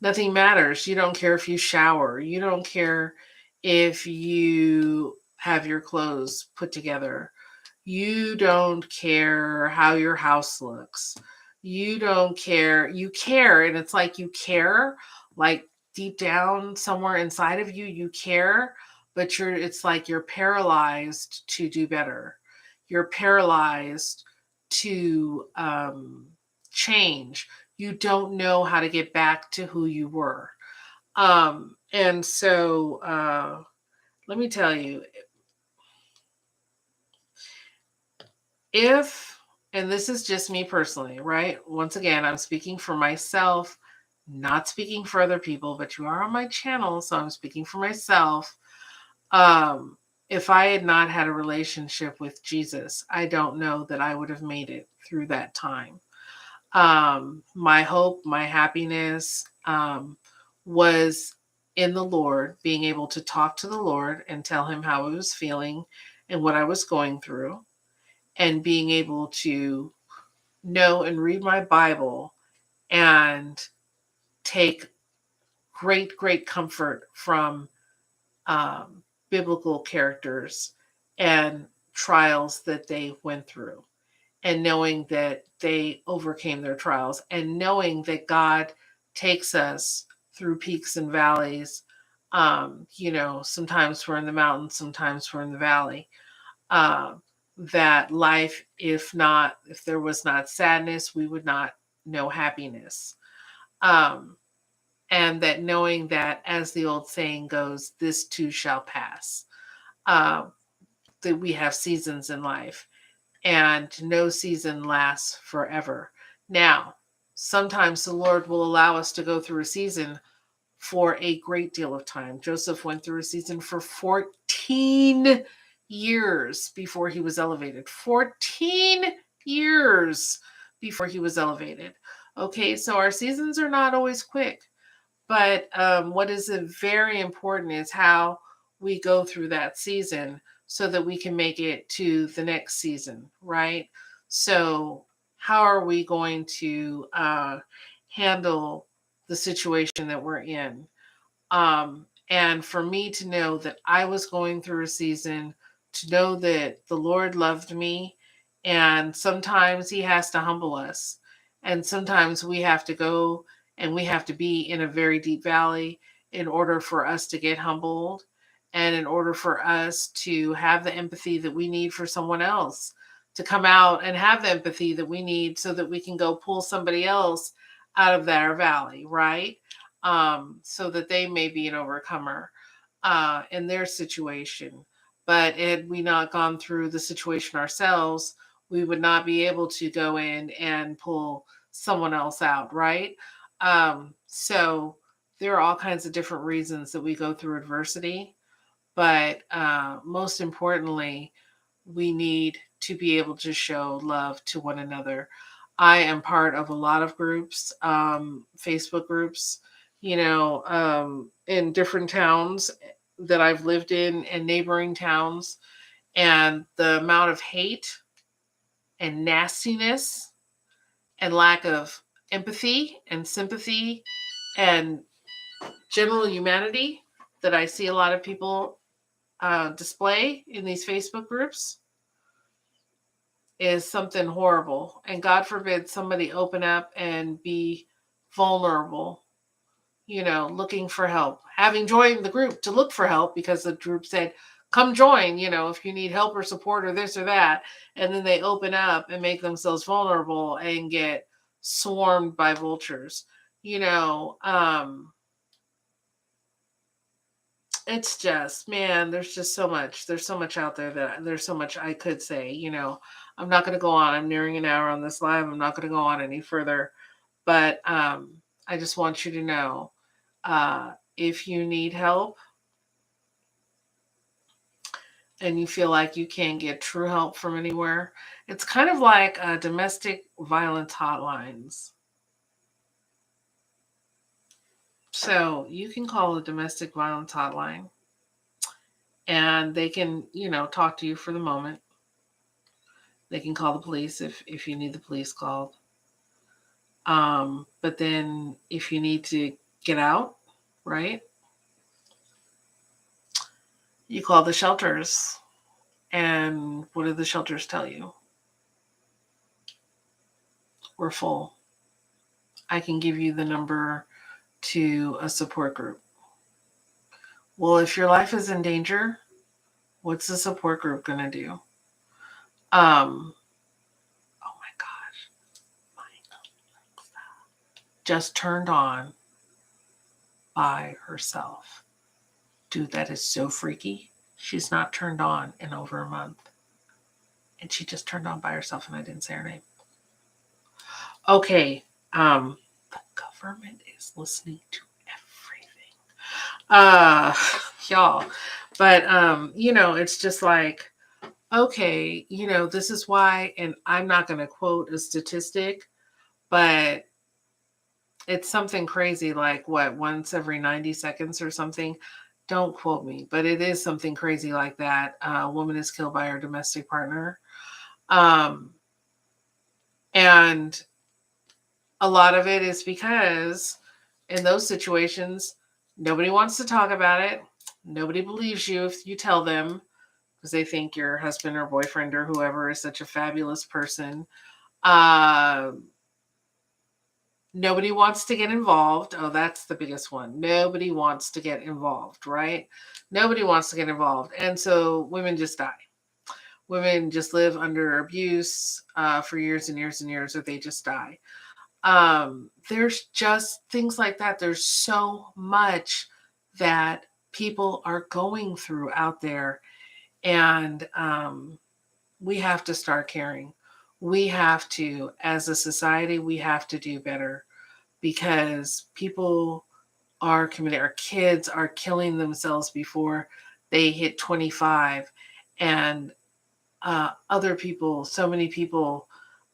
nothing matters. You don't care if you shower. You don't care if you have your clothes put together. You don't care how your house looks. You don't care. You care, and it's like you care, like deep down somewhere inside of you, you care, but it's like you're paralyzed to do better. You're paralyzed to change. You don't know how to get back to who you were. And so let me tell you, if, and this is just me personally, right? Once again, I'm speaking for myself, not speaking for other people, but you are on my channel, so I'm speaking for myself. Um, if I had not had a relationship with Jesus, I don't know that I would have made it through that time. My hope, my happiness was in the Lord, being able to talk to the Lord and tell him how I was feeling and what I was going through, and being able to know and read my Bible and take great, great comfort from biblical characters and trials that they went through, and knowing that they overcame their trials, and knowing that God takes us through peaks and valleys. Sometimes we're in the mountains, sometimes we're in the valley. uh, that life, if there was not sadness, we would not know happiness. Um, and that knowing that, as the old saying goes, this too shall pass. Uh, that we have seasons in life, and no season lasts forever. Now, sometimes the Lord will allow us to go through a season for a great deal of time. Joseph went through a season for 14 years before he was elevated. 14 years before he was elevated. Okay, so our seasons are not always quick, but what is very important is how we go through that season so that we can make it to the next season, right? So, how are we going to handle the situation that we're in? And for me to know that I was going through a season, to know that the Lord loved me, and sometimes He has to humble us, and sometimes we have to go and we have to be in a very deep valley in order for us to get humbled, and in order for us to have the empathy that we need for someone else to come out and have the empathy that we need so that we can go pull somebody else out of their valley, right? So that they may be an overcomer in their situation. But had we not gone through the situation ourselves, we would not be able to go in and pull someone else out, right? So there are all kinds of different reasons that we go through adversity, but most importantly, we need to be able to show love to one another. I am part of a lot of groups, Facebook groups, in different towns that I've lived in and neighboring towns. And the amount of hate and nastiness and lack of empathy and sympathy and general humanity that I see a lot of people display in these Facebook groups is something horrible. And God forbid somebody open up and be vulnerable, looking for help, having joined the group to look for help because the group said, come join, if you need help or support or this or that. And then they open up and make themselves vulnerable and get swarmed by vultures. You know, um, it's just, man, there's just so much. There's so much out there that there's so much I could say. I'm not going to go on. I'm nearing an hour on this live. I'm not going to go on any further. But I just want you to know if you need help and you feel like you can't get true help from anywhere, it's kind of like domestic violence hotlines. So you can call the domestic violence hotline and they can, talk to you for the moment. They can call the police if you need the police called. But then if you need to get out, right, you call the shelters. And what do the shelters tell you? We're full. I can give you the number to a support group. Well, if your life is in danger, what's the support group going to do? Oh my gosh. My Alexa just turned on by herself. Dude, that is so freaky. She's not turned on in over a month. And she just turned on by herself and I didn't say her name. Okay. The government is listening to everything. Y'all. But it's just like, okay, this is why, and I'm not going to quote a statistic, but it's something crazy like what, once every 90 seconds or something. Don't quote me, but it is something crazy like that. A woman is killed by her domestic partner. And a lot of it is because in those situations, nobody wants to talk about it. Nobody believes you if you tell them because they think your husband or boyfriend or whoever is such a fabulous person. Nobody wants to get involved. Oh, that's the biggest one. Nobody wants to get involved, right? Nobody wants to get involved. And so women just die. Women just live under abuse for years and years and years, or they just die. There's just things like that. There's so much that people are going through out there. And we have to start caring. We have to, as a society, we have to do better because people are committing, our kids are killing themselves before they hit 25. And other people, so many people,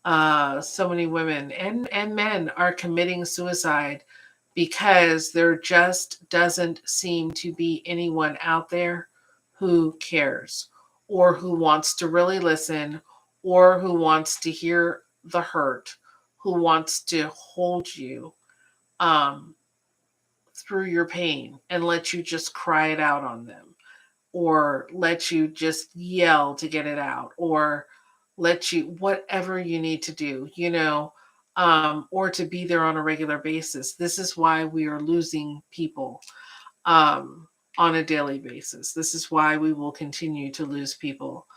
so many women and men are committing suicide because there just doesn't seem to be anyone out there who cares or who wants to really listen or who wants to hear the hurt, who wants to hold you um, through your pain and let you just cry it out on them or let you just yell to get it out or let you whatever you need to do, or to be there on a regular basis. This is why we are losing people on a daily basis. This is why we will continue to lose people.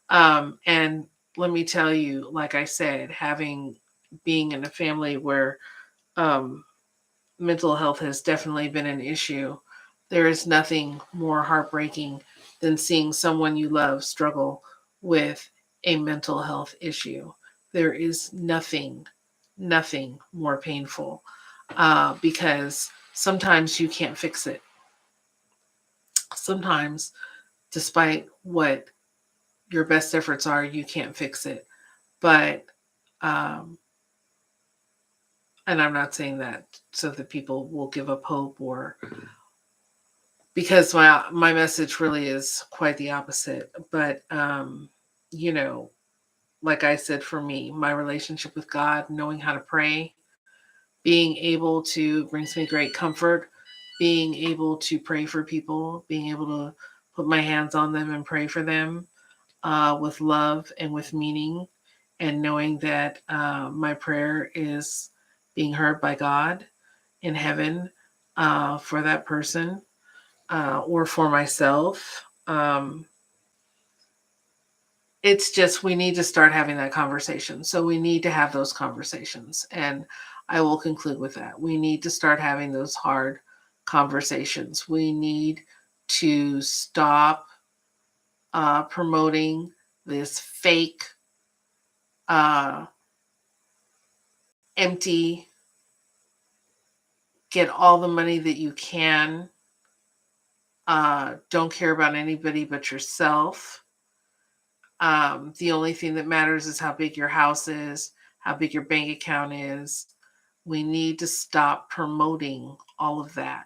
And let me tell you, like I said, being in a family where um, mental health has definitely been an issue, there is nothing more heartbreaking than seeing someone you love struggle with a mental health issue. There is nothing more painful because sometimes you can't fix it. Sometimes, despite what your best efforts are, you can't fix it. But, um, and I'm not saying that so that people will give up hope, or because my message really is quite the opposite. But, you know, like I said, for me, my relationship with God, knowing how to pray, being able to brings me great comfort, being able to pray for people, being able to put my hands on them and pray for them with love and with meaning, and knowing that my prayer is being heard by God in heaven for that person or for myself. It's just we need to start having that conversation. So we need to have those conversations. And I will conclude with that. We need to start having those hard conversations. We need to stop promoting this fake, uh, empty, get all the money that you can, don't care about anybody but yourself. The only thing that matters is how big your house is, how big your bank account is. We need to stop promoting all of that.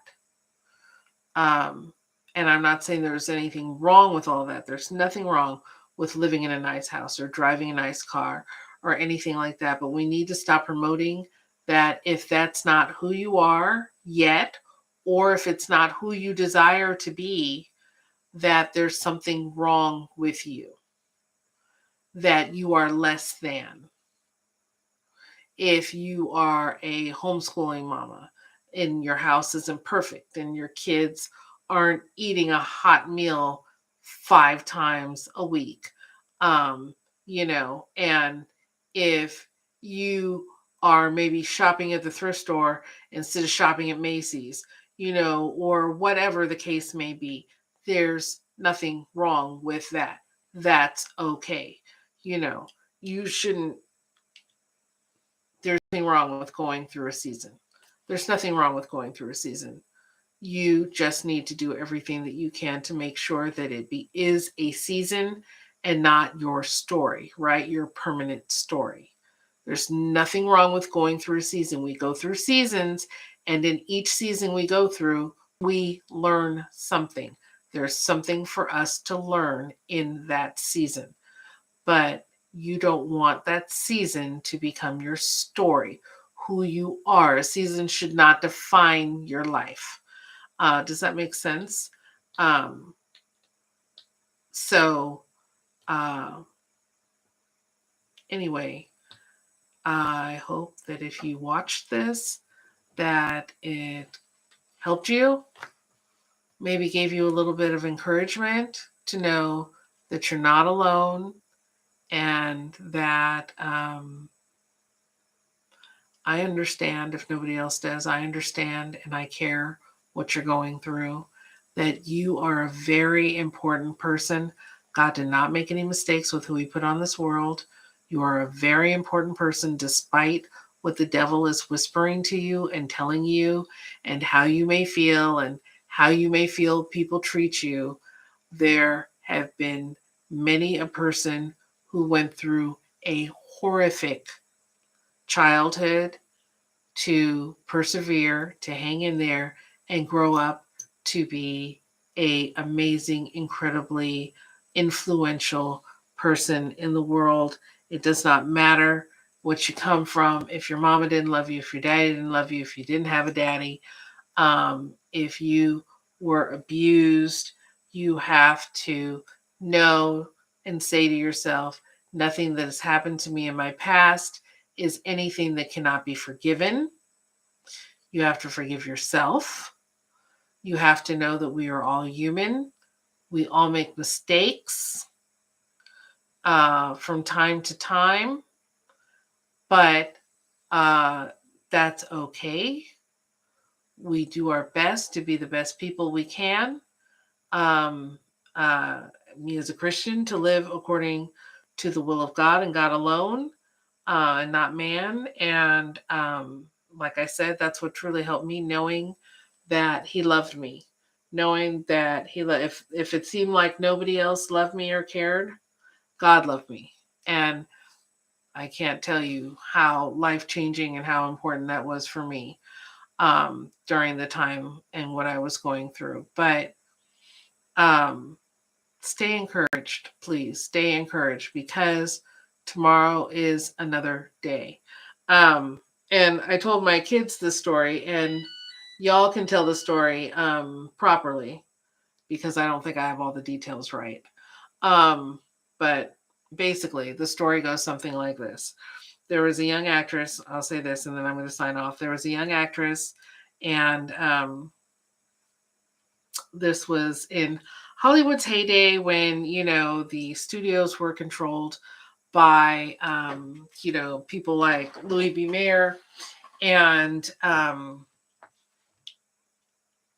Um, and I'm not saying there's anything wrong with all that. There's nothing wrong with living in a nice house or driving a nice car or anything like that. But we need to stop promoting that if that's not who you are yet, or if it's not who you desire to be, that there's something wrong with you, that you are less than. If you are a homeschooling mama and your house isn't perfect and your kids aren't eating a hot meal 5 times a week, um, and if you are maybe shopping at the thrift store instead of shopping at Macy's, or whatever the case may be, there's nothing wrong with that. That's okay. You know, you shouldn't There's nothing wrong with going through a season. There's nothing wrong with going through a season. You just need to do everything that you can to make sure that is a season and not your story, right? Your permanent story. There's nothing wrong with going through a season. We go through seasons, and in each season we go through, we learn something. There's something for us to learn in that season. But you don't want that season to become your story, who you are. A season should not define your life. Does that make sense? Um, so, uh, anyway, I hope that if you watched this, that it helped you, maybe gave you a little bit of encouragement to know that you're not alone, and that I understand if nobody else does. I understand and I care what you're going through, that you are a very important person. God did not make any mistakes with who he put on this world. You are a very important person, despite what the devil is whispering to you and telling you, and how you may feel and how you may feel people treat you. There have been many a person who went through a horrific childhood to persevere, to hang in there, and grow up to be a amazing, incredibly influential person in the world. It does not matter what you come from. If your mama didn't love you, if your daddy didn't love you, if you didn't have a daddy, if you were abused, you have to know and say to yourself, nothing that has happened to me in my past is anything that cannot be forgiven. You have to forgive yourself. You have to know that we are all human. We all make mistakes. from time to time, but uh, that's okay. We do our best to be the best people we can. Um, Me as a Christian, to live according to the will of God and God alone, and not man. And like I said, that's what truly helped me, knowing that He loved me, knowing that if it seemed like nobody else loved me or cared, God loved me. And I can't tell you how life changing and how important that was for me during the time and what I was going through. But um, stay encouraged, please. Stay encouraged, because tomorrow is another day. Um, and I told my kids this story, and y'all can tell the story properly, because I don't think I have all the details right. Um, but basically, the story goes something like this. There was a young actress, I'll say this and then I'm going to sign off. There was a young actress, and this was in Hollywood's heyday, when, the studios were controlled by, people like Louis B. Mayer. And, I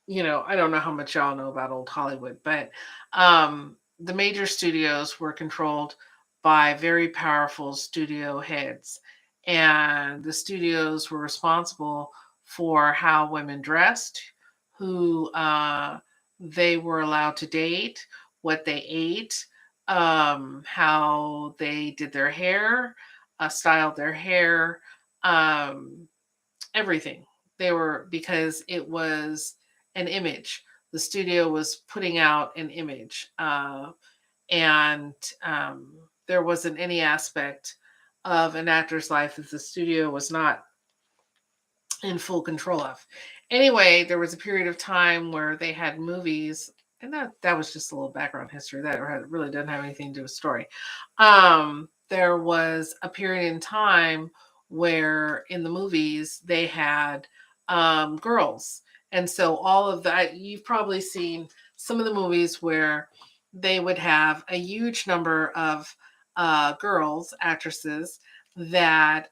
don't know how much y'all know about old Hollywood, but the major studios were controlled by very powerful studio heads. And the studios were responsible for how women dressed, who they were allowed to date, what they ate, how they did their hair, styled their hair, um, everything. They were, because it was an image. The studio was putting out an image, and there wasn't any aspect of an actor's life that the studio was not in full control of. Anyway, there was a period of time where they had movies, and that was just a little background history. That really doesn't have anything to do with story. There was a period in time where in the movies they had girls, and so all of that, you've probably seen some of the movies where they would have a huge number of girls, actresses, that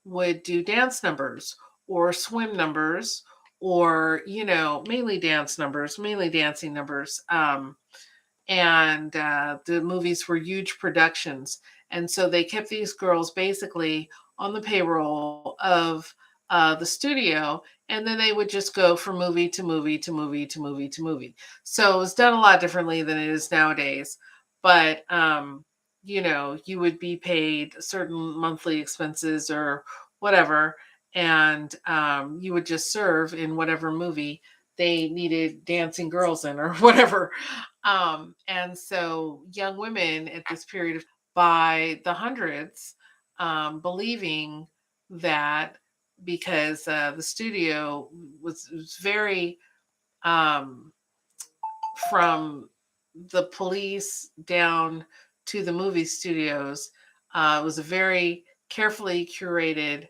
would do dance numbers or swim numbers, or, mainly dance numbers, mainly dancing numbers. And The movies were huge productions. And so they kept these girls basically on the payroll of the studio. And then they would just go from movie to movie to movie to movie to movie. So it was done a lot differently than it is nowadays. But, you would be paid certain monthly expenses or whatever. And you would just serve in whatever movie they needed dancing girls in, or whatever. And so young women at this period of by the hundreds, believing that, because the studio was very, um, from the police down to the movie studios, it was a very carefully curated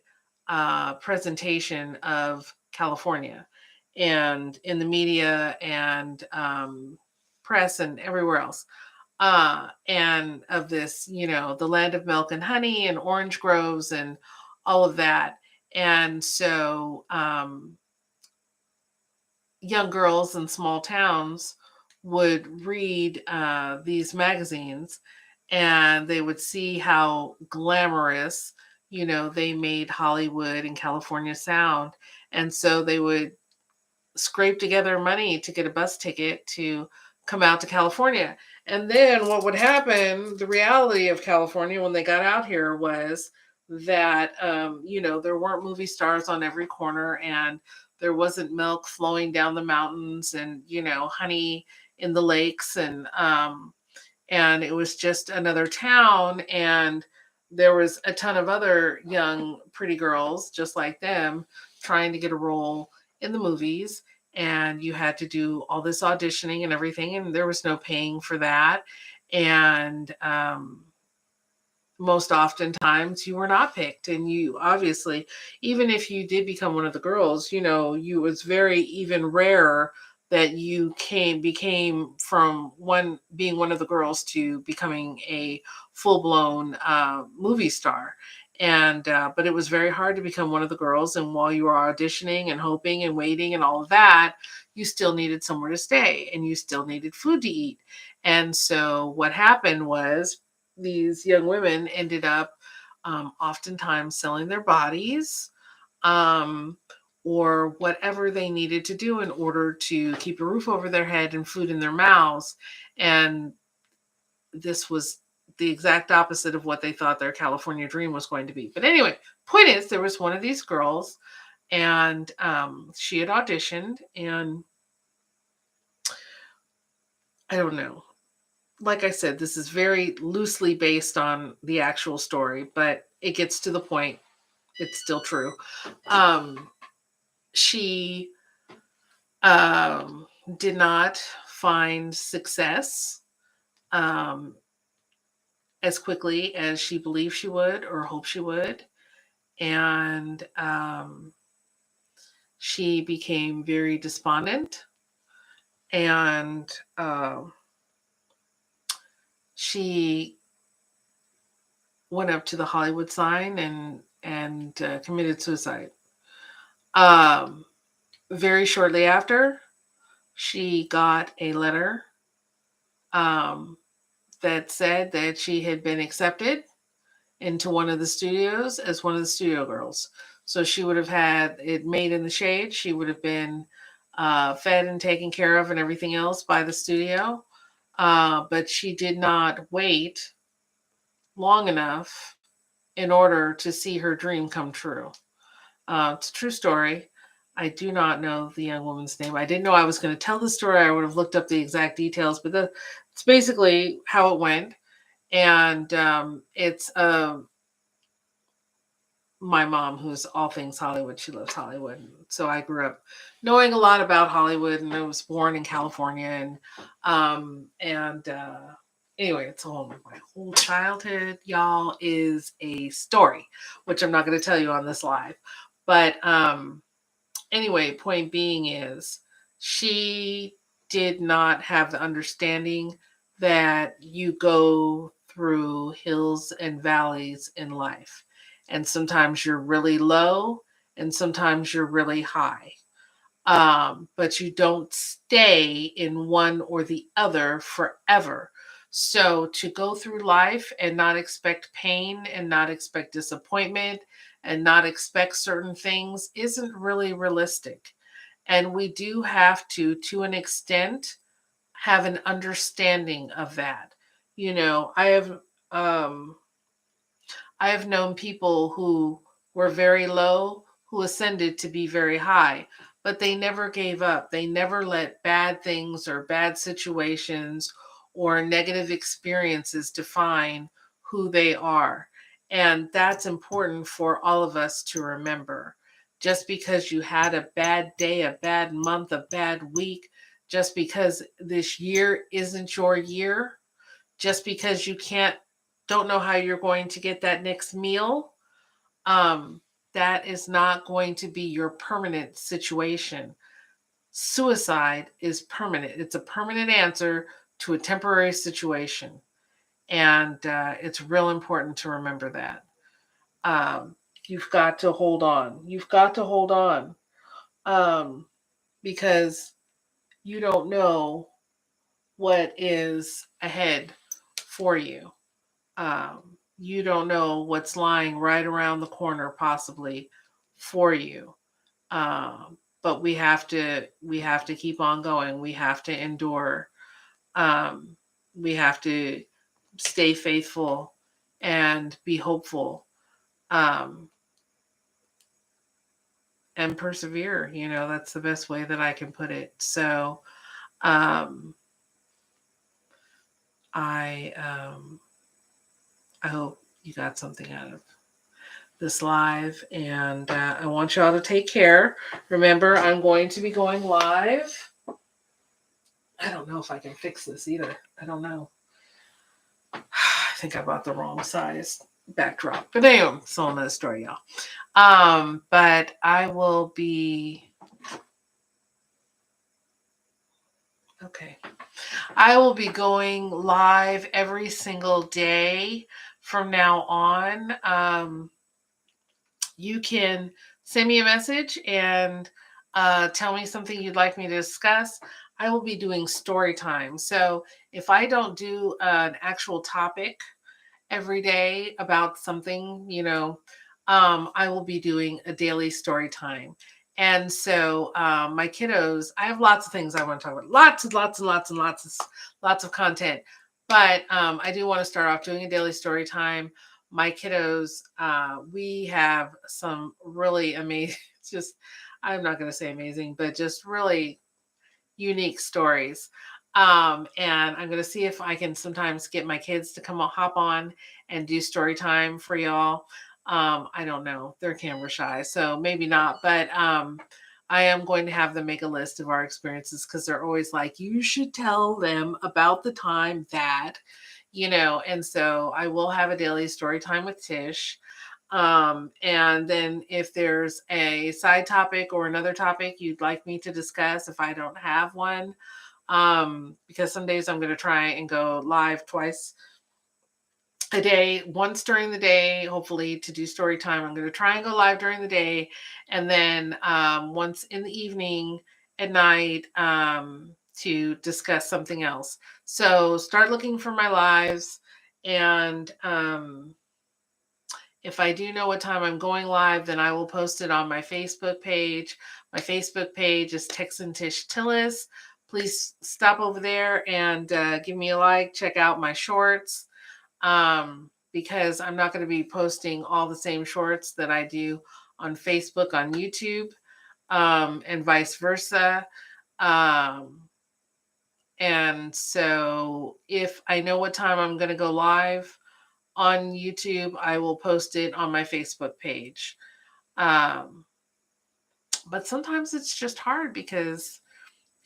presentation of California, and in the media and press and everywhere else. And of this, the land of milk and honey and orange groves and all of that. And so young girls in small towns would read these magazines, and they would see how glamorous, they made Hollywood and California sound. And so they would scrape together money to get a bus ticket to come out to California. And then what would happen, the reality of California when they got out here was that, there weren't movie stars on every corner, and there wasn't milk flowing down the mountains, and, honey in the lakes. And it was just another town. And there was a ton of other young, pretty girls just like them trying to get a role in the movies. And you had to do all this auditioning and everything, and there was no paying for that. And most oftentimes you were not picked. And you obviously, even if you did become one of the girls, you was very even rarer that you became from being one of the girls to becoming a full-blown movie star. And but it was very hard to become one of the girls, and while you were auditioning and hoping and waiting and all of that, you still needed somewhere to stay and you still needed food to eat. And so what happened was these young women ended up oftentimes selling their bodies, um, or whatever they needed to do in order to keep a roof over their head and food in their mouths. And this was the exact opposite of what they thought their California dream was going to be. But anyway, point is, there was one of these girls, and she had auditioned, and I don't know. Like I said, this is very loosely based on the actual story, but it gets to the point. It's still true. Um, she did not find success um, as quickly as she believed she would or hoped she would. And she became very despondent. And she went up to the Hollywood sign and committed suicide. Um, Very shortly after, she got a letter um, that said that she had been accepted into one of the studios as one of the studio girls. So she would have had it made in the shade. She would have been fed and taken care of and everything else by the studio. But she did not wait long enough in order to see her dream come true. It's a true story. I do not know the young woman's name. I didn't know I was going to tell the story. I would have looked up the exact details, but it's basically how it went. And it's my mom, who's all things Hollywood. She loves Hollywood. So I grew up knowing a lot about Hollywood, and I was born in California. And anyway, it's all my whole childhood, y'all, is a story, which I'm not going to tell you on this live. But anyway, point being is she did not have the understanding that you go through hills and valleys in life. And sometimes you're really low and sometimes you're really high. But you don't stay in one or the other forever. So to go through life and not expect pain and not expect disappointment and not expect certain things isn't really realistic. And we do have to an extent, have an understanding of that. You know, um, I have known people who were very low who ascended to be very high, but they never gave up. They never let bad things or bad situations or negative experiences define who they are. And that's important for all of us to remember. Just because you had a bad day, a bad month, a bad week, just because this year isn't your year, just because you don't know how you're going to get that next meal, um, that is not going to be your permanent situation. Suicide is permanent. It's a permanent answer to a temporary situation. And it's real important to remember that. Um, you've got to hold on. You've got to hold on, um, because you don't know what is ahead for you. You don't know what's lying right around the corner, possibly for you. But we have to keep on going. We have to endure. Um, we have to stay faithful and be hopeful, um, and persevere. You know, that's the best way that I can put it. So um, I I hope you got something out of this live, and I want y'all to take care. Remember, I'm going to be going live. I don't know if I can fix this either. I don't know. I think I bought the wrong size backdrop. But anyway, it's all another story, y'all. But I will be Okay. I will be going live every single day from now on. You can send me a message and tell me something you'd like me to discuss. I will be doing story time. So if I don't do an actual topic every day about something, I will be doing a daily story time. And so my kiddos, I have lots of things I want to talk about, lots and lots and lots and lots of content. But I do want to start off doing a daily story time. My kiddos, we have some really amazing, just I'm not going to say amazing, but just really unique stories. And I'm going to see if I can sometimes get my kids to hop on and do story time for y'all. I don't know. They're camera shy, so maybe not. But I am going to have them make a list of our experiences because they're always like, you should tell them about the time that, and so I will have a daily story time with Tish. And then if there's a side topic or another topic you'd like me to discuss, if I don't have one, because some days I'm going to try and go live twice a day, once during the day, hopefully to do story time. I'm going to try and go live during the day, and then once in the evening at night to discuss something else. So start looking for my lives, and if I do know what time I'm going live, then I will post it on my Facebook page. My Facebook page is Texan Tish Tillis. Please stop over there and give me a like. Check out my shorts because I'm not going to be posting all the same shorts that I do on Facebook, on YouTube, and vice versa. And so if I know what time I'm going to go live on YouTube, I will post it on my Facebook page. Um, but sometimes it's just hard because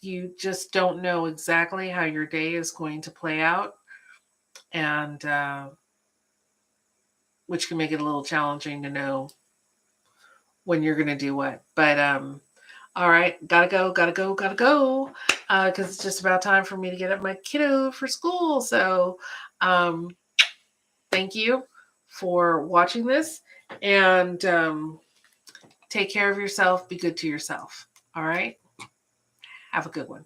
you just don't know exactly how your day is going to play out, and which can make it a little challenging to know when you're going to do what. But all right, gotta go, because it's just about time for me to get up my kiddo for school. So thank you for watching this, and take care of yourself. Be good to yourself. All right. Have a good one.